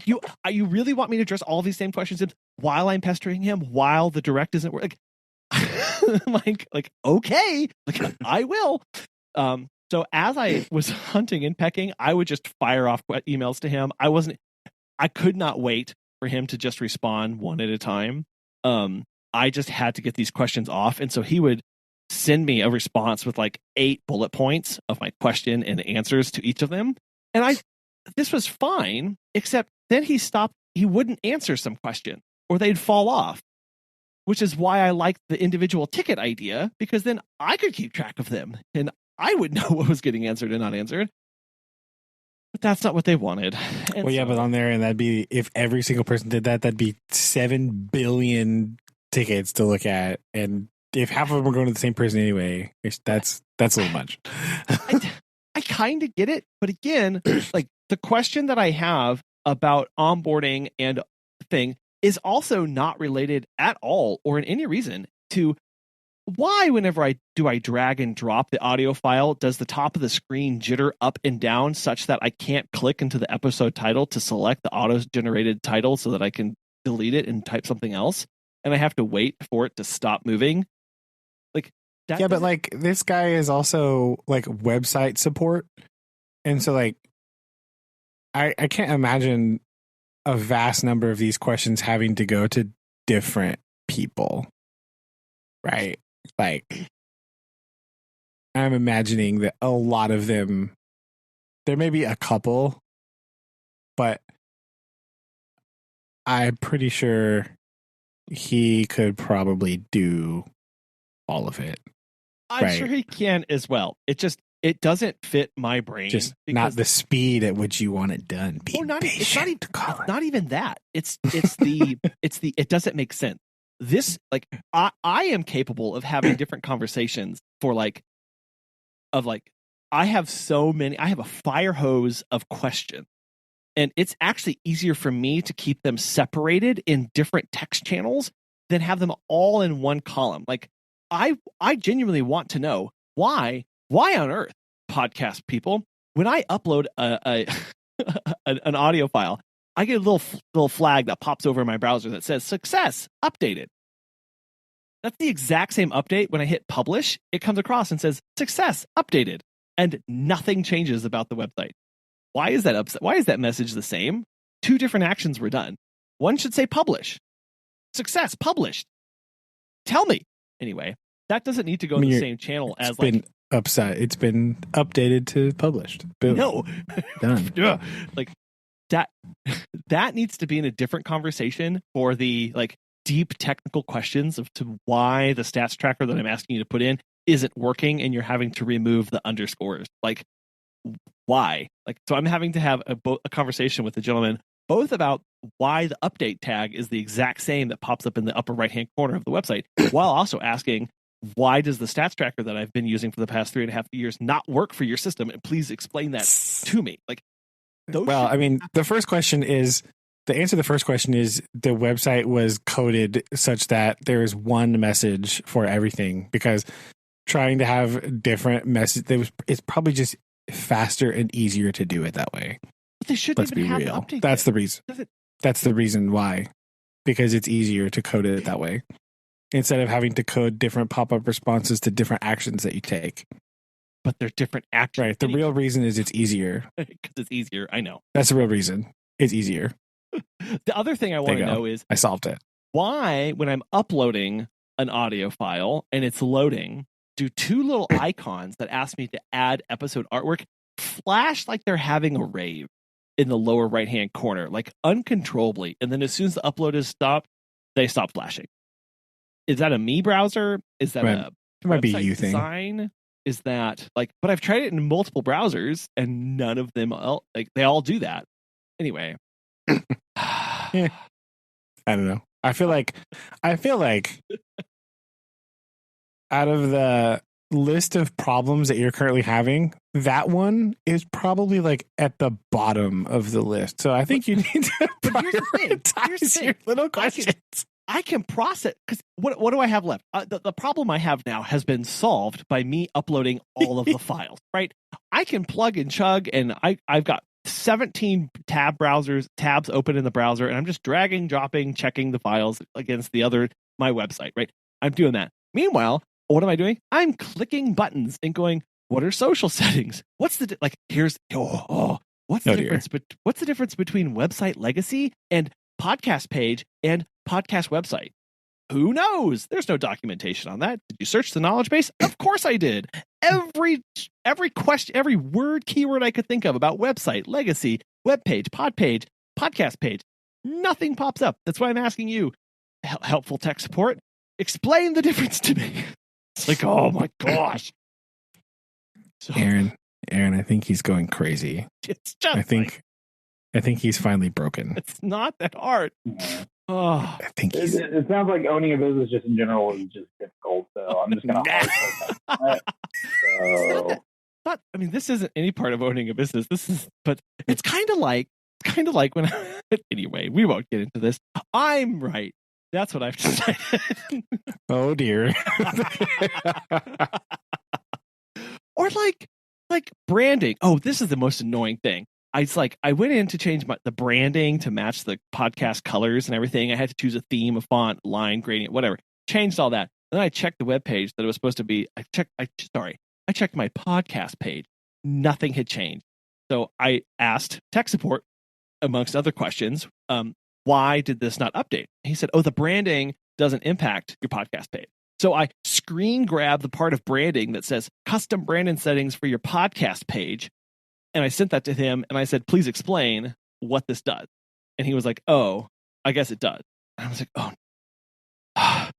You really want me to address all these same questions while I'm pestering him, while the direct isn't working? Like, okay, like I will. So as I was hunting and pecking, I would just fire off emails to him. I could not wait for him to just respond one at a time. I just had to get these questions off. And so he would send me a response with like 8 bullet points of my question and answers to each of them. And this was fine, except then he stopped. He wouldn't answer some question or they'd fall off, which is why I liked the individual ticket idea, because then I could keep track of them and I would know what was getting answered and not answered. But that's not what they wanted. And well, yeah, but on there, and that'd be, if every single person did that, that'd be 7 billion tickets to look at. And if half of them are going to the same person anyway, that's a little much. I kind of get it. But again, like the question that I have about onboarding and thing is also not related at all or in any reason to why whenever I drag and drop the audio file, does the top of the screen jitter up and down such that I can't click into the episode title to select the auto-generated title so that I can delete it and type something else? And I have to wait for it to stop moving. Like that. Yeah, but like this guy is also like website support. And so like I can't imagine a vast number of these questions having to go to different people. Right? Like, I'm imagining that a lot of them, there may be a couple, but I'm pretty sure he could probably do all of it. I'm sure he can as well. It doesn't fit my brain. Just not the speed at which you want it done. It's not even that. It doesn't make sense. This, like, I am capable of having different conversations I have a fire hose of questions, and it's actually easier for me to keep them separated in different text channels than have them all in one column. Like, I genuinely want to know why on earth, podcast people, when I upload an audio file, I get a little flag that pops over in my browser that says success updated. That's the exact same update. When I hit publish, it comes across and says success updated, and nothing changes about the website. Why is that Why is that message the same? 2 different actions were done. One should say publish. Success published. Tell me. Anyway, that doesn't need to go in the same channel as like it's been updated to published. Boom. No. Done. Yeah. Like that needs to be in a different conversation for the like deep technical questions of to why the stats tracker that I'm asking you to put in isn't working and you're having to remove the underscores. Like, why? Like, so I'm having to have a conversation with the gentleman both about why the update tag is the exact same that pops up in the upper right hand corner of the website, while also asking why does the stats tracker that I've been using for the past 3.5 years not work for your system? And please explain that to me. Like, well, I mean, the answer to the first question is the website was coded such that there is one message for everything, because trying to have different messages, it's probably just faster and easier to do it that way. But they shouldn't even have an update. That's the reason. That's the reason why, because it's easier to code it that way instead of having to code different pop-up responses to different actions that you take. But they're different actions. Right. The real reason is it's easier. Because it's easier. I know. That's the real reason. It's easier. The other thing I want to know is, I solved it. Why, when I'm uploading an audio file and it's loading, do two little icons that ask me to add episode artwork flash like they're having a rave in the lower right-hand corner, like uncontrollably, and then as soon as the upload is stopped, they stop flashing? Is that a me browser? Is that a it might be website you design thing? Is that like? But I've tried it in multiple browsers, and none of them they all do that. Anyway, I don't know. I feel like out of the list of problems that you're currently having, that one is probably like at the bottom of the list. So I think you need to prioritize your little questions. I can process, because what do I have left? The problem I have now has been solved by me uploading all of the files, right? I can plug and chug, and I've got 17 tabs open in the browser, and I'm just dragging, dropping, checking the files against my website, right? I'm doing that. Meanwhile, what am I doing? I'm clicking buttons and going, what are social settings? What's the what's the difference? But what's the difference between website legacy and podcast page and podcast website? Who knows? There's no documentation on that. Did you search the knowledge base? Of course I did. Every question, every word, keyword I could think of about website, legacy, web page, pod page, podcast page, nothing pops up. That's why I'm asking you, helpful tech support, explain the difference to me. It's like, oh my gosh. So, Aaron, I think he's going crazy. It's just I think he's finally broken. It's not that hard. Oh, I think it sounds like owning a business just in general is just difficult. So I'm just gonna I mean, this isn't any part of owning a business. But it's kind of like when anyway, we won't get into this. I'm right. That's what I've decided. Oh dear. Or like branding. Oh, this is the most annoying thing. I went in to change the branding to match the podcast colors and everything. I had to choose a theme, a font, line, gradient, whatever. Changed all that. Then I checked the web page that it was supposed to be. I checked my podcast page. Nothing had changed. So I asked tech support, amongst other questions, why did this not update? He said, oh, the branding doesn't impact your podcast page. So I screen grabbed the part of branding that says custom branding settings for your podcast page. And I sent that to him and I said, please explain what this does. And he was like, oh, I guess it does. And I was like, oh.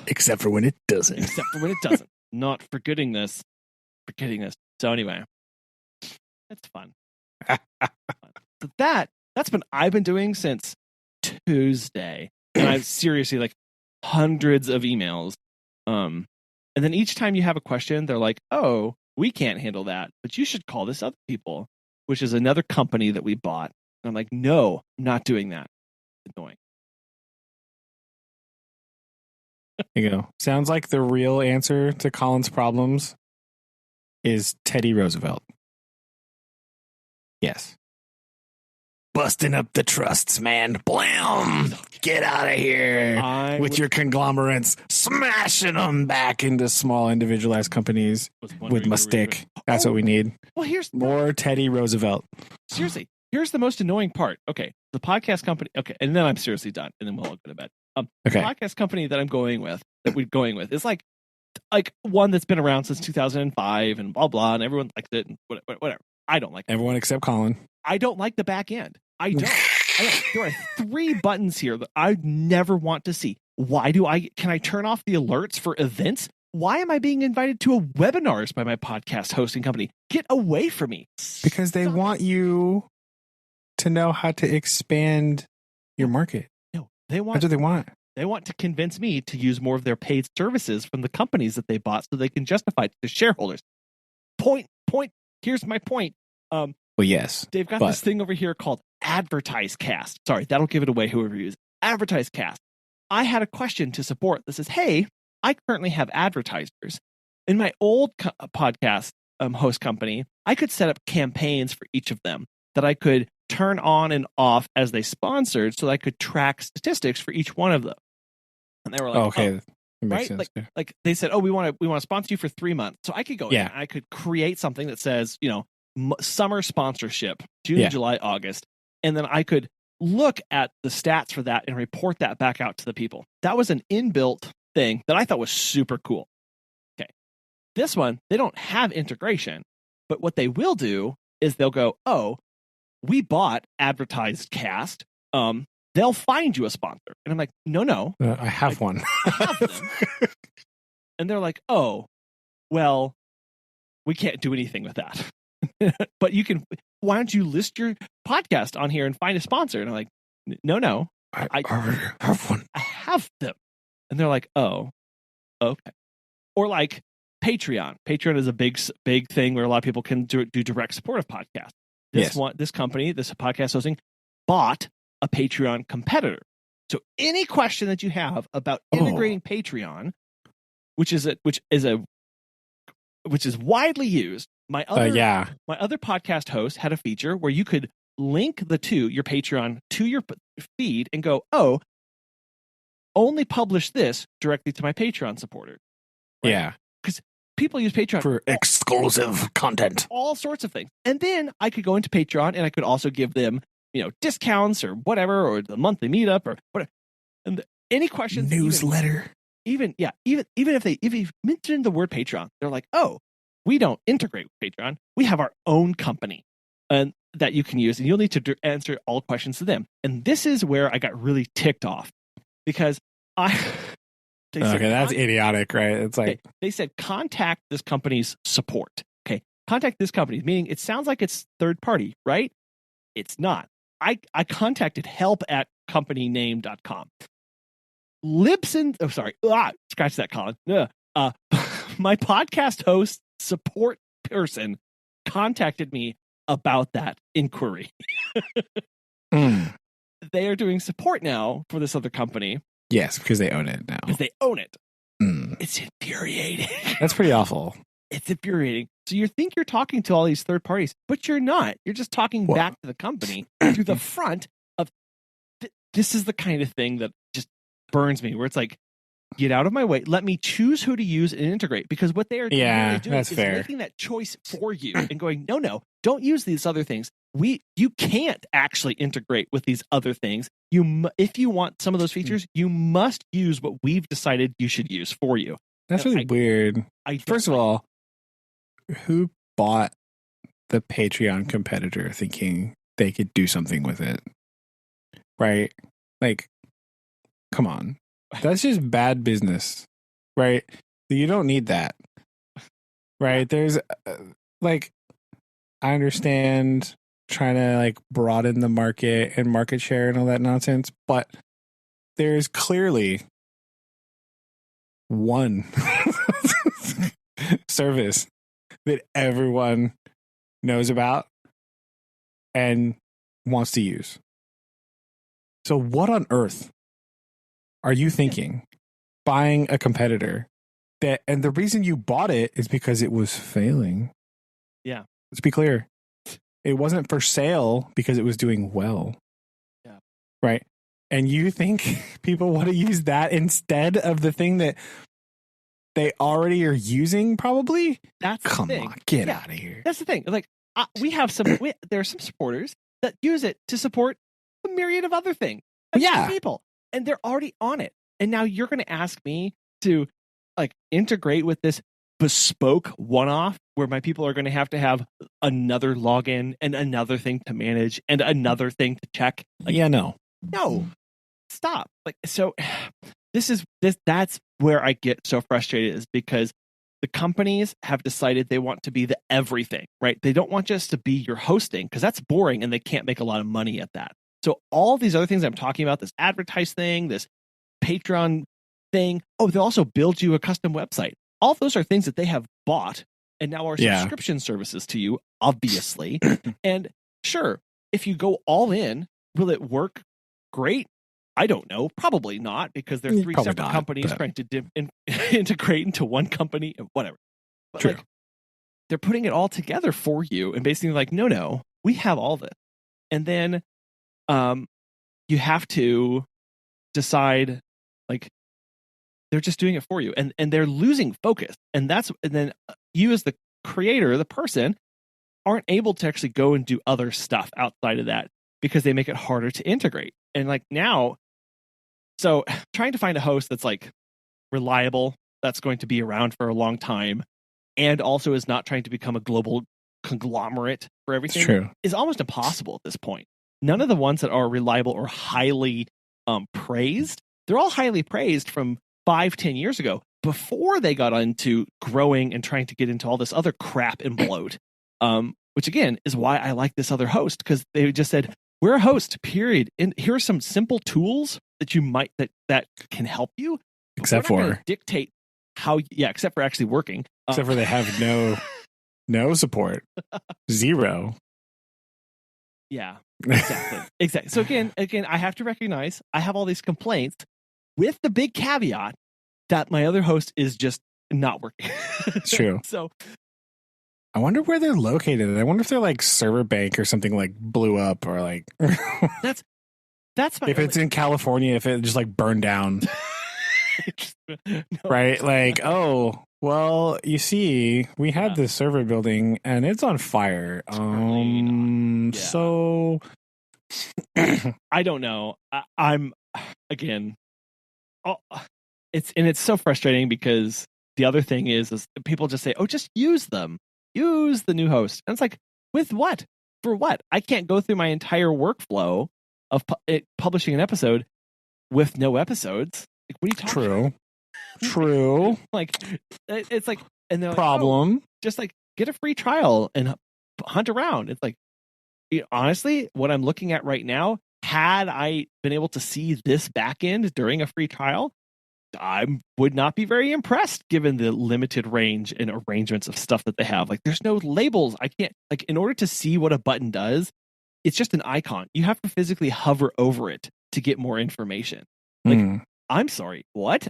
Except for when it doesn't. Not forgetting this. So anyway, it's fun. So that's been I've been doing since Tuesday. And I've seriously like hundreds of emails. And then each time you have a question, they're like, oh, we can't handle that, but you should call this other people, which is another company that we bought. And I'm like, no, I'm not doing that. It's annoying. There you go. Sounds like the real answer to Collin's problems is Teddy Roosevelt. Yes. Busting up the trusts, man. Blam! Get out of here with your conglomerates, smashing them back into small individualized companies with my stick. That's what we need. Well, here's more Teddy Roosevelt. Seriously, here's the most annoying part. Okay, the podcast company. Okay, and then I'm seriously done, and then we'll all go to bed. Okay. The podcast company that we're going with is like one that's been around since 2005 and blah blah, and everyone likes it and whatever. I don't like it. Everyone except Collin. I don't like the back end. I don't. There are 3 buttons here that I never want to see. Can I turn off the alerts for events? Why am I being invited to webinars by my podcast hosting company? Get away from me. Because they want you to know how to expand your market. No, they want. That's what they want. They want to convince me to use more of their paid services from the companies that they bought so they can justify it to shareholders. Point. Here's my point. Well, yes. They've got this thing over here called Advertise Cast. Sorry, that'll give it away, whoever uses Advertise Cast. I had a question to support that says, hey, I currently have advertisers. In my old podcast host company, I could set up campaigns for each of them that I could turn on and off as they sponsored so that I could track statistics for each one of them. And they were like, okay. That makes right? sense. Like they said, we want to sponsor you for 3 months. So I could go in and I could create something that says, summer sponsorship, June, July, August. And then I could look at the stats for that and report that back out to the people. That was an inbuilt thing that I thought was super cool. Okay. This one, they don't have integration, but what they will do is they'll go, oh, we bought Advertised Cast. They'll find you a sponsor. And I'm like, no. I have one. I have them. And they're like, oh, well, we can't do anything with that. But why don't you list your podcast on here and find a sponsor? And I'm like, no. I already have one. I have them. And they're like, oh, okay. Or like Patreon. Patreon is a big thing where a lot of people can do direct support of podcasts. This company, this podcast hosting, bought a Patreon competitor. So any question that you have about integrating Patreon, which is widely used, my other podcast host had a feature where you could link your Patreon to your feed and go, oh, only publish this directly to my Patreon supporter. Right? Yeah. Because people use Patreon for exclusive content, all sorts of things. And then I could go into Patreon and I could also give them, discounts or whatever, or the monthly meetup or whatever. And any questions, newsletter, even if you mention the word Patreon, they're like, oh, we don't integrate with Patreon. We have our own company and that you can use, and you'll need to answer all questions to them. And this is where I got really ticked off because that's idiotic, right? It's like they said contact this company's support. Okay, contact this company, meaning it sounds like it's third party, right? It's not. I contacted help@companyname.com. Scratch that, Collin. My podcast host support person contacted me about that inquiry. They are doing support now for this other company. Yes, because they own it now. Because they own it. It's infuriating. That's pretty awful. It's infuriating. So you think you're talking to all these third parties, but you're not. You're just talking back to the company through the front of this is the kind of thing that just burns me, where it's like, get out of my way. Let me choose who to use and integrate. Because what they are doing is making that choice for you and going, no, don't use these other things. You can't actually integrate with these other things. If you want some of those features, you must use what we've decided you should use for you. That's really weird. First of all, who bought the Patreon competitor thinking they could do something with it? Right? Like, come on. That's just bad business, right? You don't need that, right? There's I understand trying to broaden the market and market share and all that nonsense, but there's clearly one service that everyone knows about and wants to use. So what on earth are you thinking buying a competitor and the reason you bought it is because it was failing? Yeah. Let's be clear. It wasn't for sale because it was doing well. Yeah. Right. And you think people want to use that instead of the thing that they already are using, probably? Come on, get out of here. That's the thing. We have there are some supporters that use it to support a myriad of other things. People. And they're already on it. And now you're going to ask me to integrate with this bespoke one-off where my people are going to have another login and another thing to manage and another thing to check. No, stop. That's where I get so frustrated, is because the companies have decided they want to be the everything, right? They don't want just to be your hosting, because that's boring and they can't make a lot of money at that. So all these other things I'm talking about, this advertise thing, this Patreon thing. Oh, they'll also build you a custom website. All of those are things that they have bought and now are subscription services to you, obviously. And sure, if you go all in, will it work great? I don't know. Probably not, because they're three separate companies trying to integrate into one company, whatever. But True. They're putting it all together for you and basically like, no, we have all this. And then you have to decide, like, they're just doing it for you, and they're losing focus. And then you as the creator, the person, aren't able to actually go and do other stuff outside of that because they make it harder to integrate. And like now, so trying to find a host that's like reliable, that's going to be around for a long time, and also is not trying to become a global conglomerate for everything is almost impossible at this point. None of the ones that are reliable or highly praised, they're all highly praised from 5-10 years ago, before they got into growing and trying to get into all this other crap and bloat. Which again is why I like this other host, because they just said, we're a host, period. And here are some simple tools that you might that can help you. Except for dictate how, except for actually working. Except for they have no support. Zero. Yeah, exactly. So again, I have to recognize I have all these complaints, with the big caveat that my other host is just not working. It's true. So I wonder where they're located. I wonder if they're like server bank or something like blew up, or like that's if it's in California, if it just like burned down. No. Right? Like, oh, well, you see, we had this server building and it's on fire. So I don't know. I'm again. It's so frustrating, because the other thing is people just say, oh, just use them. Use the new host. And it's like, with what? For what? I can't go through my entire workflow of publishing an episode with no episodes. Like, what are you talking about? True. Like, it's like, and they're problem. Like, oh, just like get a free trial and hunt around. It's like, honestly, what I'm looking at right now, had I been able to see this back end during a free trial, I would not be very impressed, given the limited range and arrangements of stuff that they have. Like, there's no labels. I can't, like, in order to see what a button does, it's just an icon. You have to physically hover over it to get more information. Like, I'm sorry, what?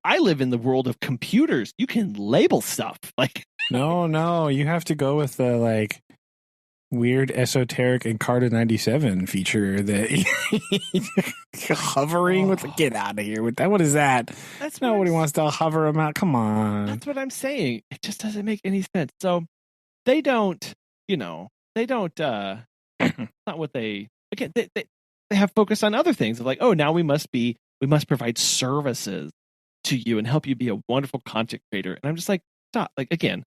I live in the world of computers. You can label stuff. Like, no, you have to go with the like weird esoteric Encarta 97 feature that hovering with. Get out of here with that. What is that? That's nobody wants to hover them out. Come on. That's what I'm saying. It just doesn't make any sense. So they don't, not what they, again, they have focused on other things of like, oh, now we must provide services to you and help you be a wonderful content creator. And I'm just like, stop. Like, again,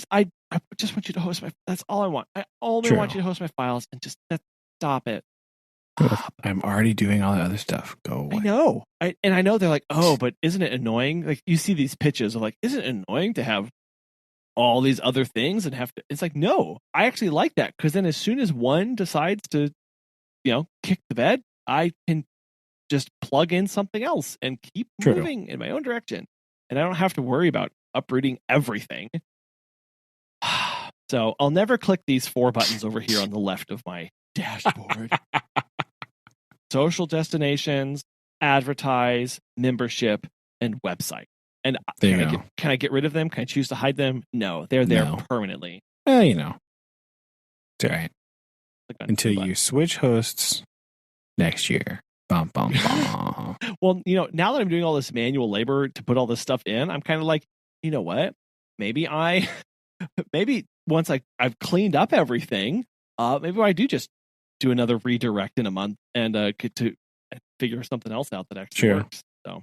I just want you to host my. That's all I want. I only want you to host my files, and just stop it. I'm already doing all the other stuff. Go away. I know. I know they're like, oh, but isn't it annoying? Like, you see these pitches of like, isn't it annoying to have all these other things and have to? It's like, no, I actually like that, because then as soon as one decides to, kick the bed, I can just plug in something else and keep moving in my own direction, and I don't have to worry about uprooting everything. So I'll never click these 4 buttons over here on the left of my dashboard. Social destinations, advertise, membership, and website. And can I get rid of them? Can I choose to hide them? No, they're there permanently. Well, it's all right. Until you switch hosts next year. Bum, bum, bum. Well, now that I'm doing all this manual labor to put all this stuff in, I'm kind of like, you know what? Maybe once I've cleaned up everything, maybe I do just do another redirect in a month and get to figure something else out that actually works. So,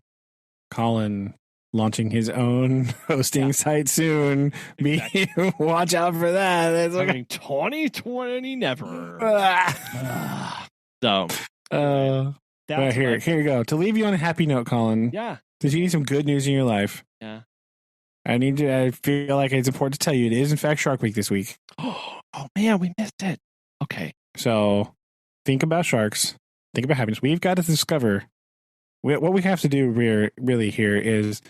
Collin launching his own hosting site soon. Exactly. Watch out for that. It's like 2020 never. So, here you go. To leave you on a happy note, Collin. Yeah. Did you need some good news in your life? Yeah. I feel like it's important to tell you it is in fact Shark Week this week. Oh man, we missed it. Okay. So think about sharks. Think about happiness. We've got to discover what we have to do really here is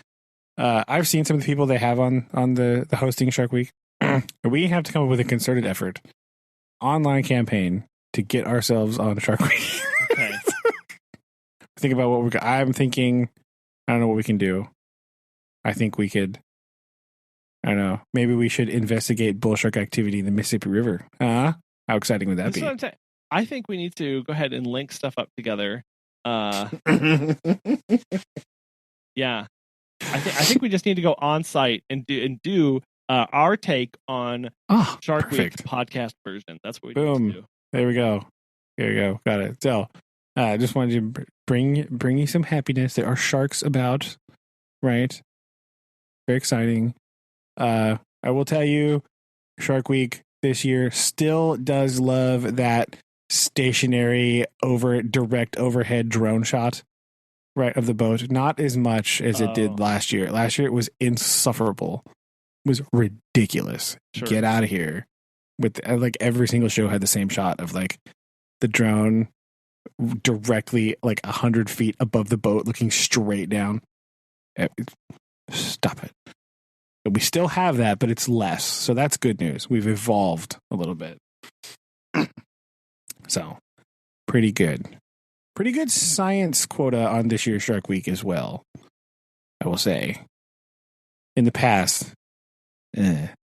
I've seen some of the people they have on the hosting Shark Week. We have to come up with a concerted effort, online campaign to get ourselves on Shark Week. Okay. Think about what I'm thinking. I don't know what we can do. I think we could. I don't know. Maybe we should investigate bull shark activity in the Mississippi River. How exciting would that This be? is what I'm saying. I think we need to go ahead and link stuff up together. Yeah, I think we just need to go on site and do our take on Shark Week podcast version. That's what we need to do. There we go. Got it. So, I just wanted to bring you some happiness. There are sharks about, right? Very exciting. I will tell you, Shark Week this year still does love that stationary direct overhead drone shot, right, of the boat. Not as much as it did last year. Last year it was insufferable. It was ridiculous. Sure. Get out of here. With like every single show had the same shot of like the drone directly like 100 feet above the boat looking straight down. Stop it. But we still have that, but it's less. So that's good news. We've evolved a little bit. So, pretty good. Pretty good science quota on this year's Shark Week as well, I will say. In the past,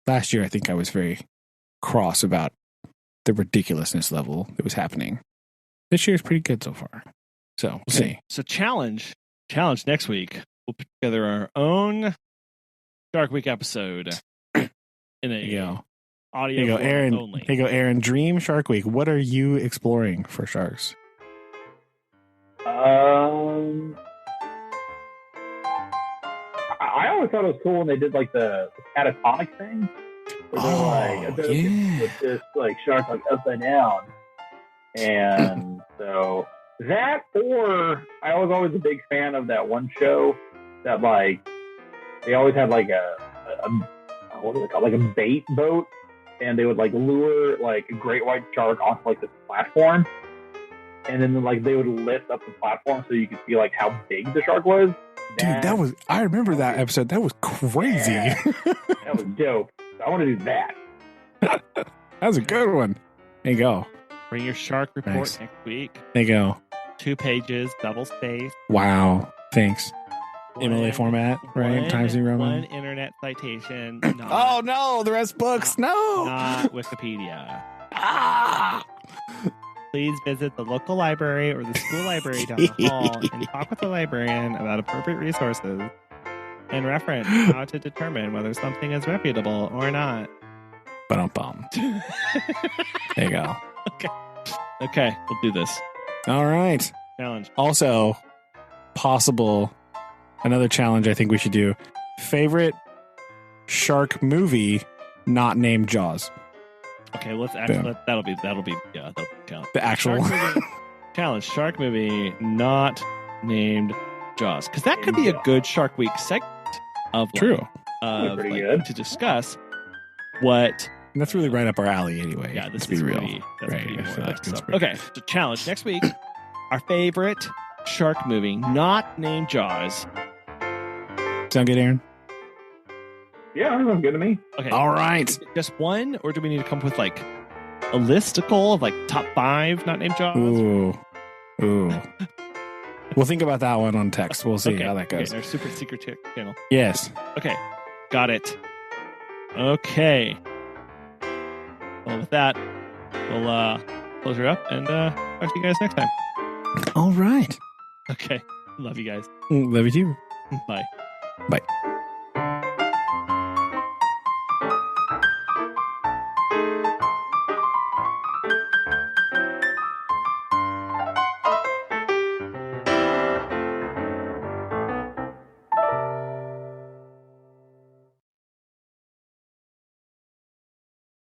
last year I think I was very cross about the ridiculousness level that was happening. This year's pretty good so far. So, we'll see. So challenge next week. We'll put together our own Shark Week episode in a audio there you go, Aaron. only. There you go, Aaron. Dream Shark Week. What are you exploring for sharks? I always thought it was cool when they did like the catatonic thing. With this like shark like upside down, and so that, or I was always a big fan of that one show that like they always had like a what is it called, like a bait boat, and they would like lure like a great white shark onto like this platform, and then like they would lift up the platform so you could see like how big the shark was. Dude, I remember that episode. That was crazy. Yeah, that was dope. I want to do that. That was a good one. There you go. Bring your shark report next week. There you go. 2 pages, double space. Wow. Thanks. MLA format, right? Times New Roman. One internet citation. Oh no, the rest books. Not Wikipedia. Please visit the local library or the school library down the hall and talk with the librarian about appropriate resources and reference how to determine whether something is reputable or not. Ba-dum-bum. There you go. Okay, we'll do this. All right. Challenge. Also, another challenge I think we should do. Favorite shark movie not named Jaws. Okay, that'll be count. The actual challenge. Shark movie not named Jaws, because that could be a good Shark Week segment of true. Pretty good to discuss what. And that's really right up our alley, anyway. Yeah, let's be real. Okay, so challenge next week. Our favorite shark movie not named Jaws. Sound good, Aaron? Yeah, sounds good to me. Okay. All right. Just one, or do we need to come up with like a listicle of like top 5 not named Jaws? Ooh. We'll think about that one on text. We'll see how that goes. Our super secret channel. Yes. Okay. Got it. Okay. Well, with that, we'll close her up and talk to you guys next time. All right. Okay. Love you guys. Love you too. Bye. Bye.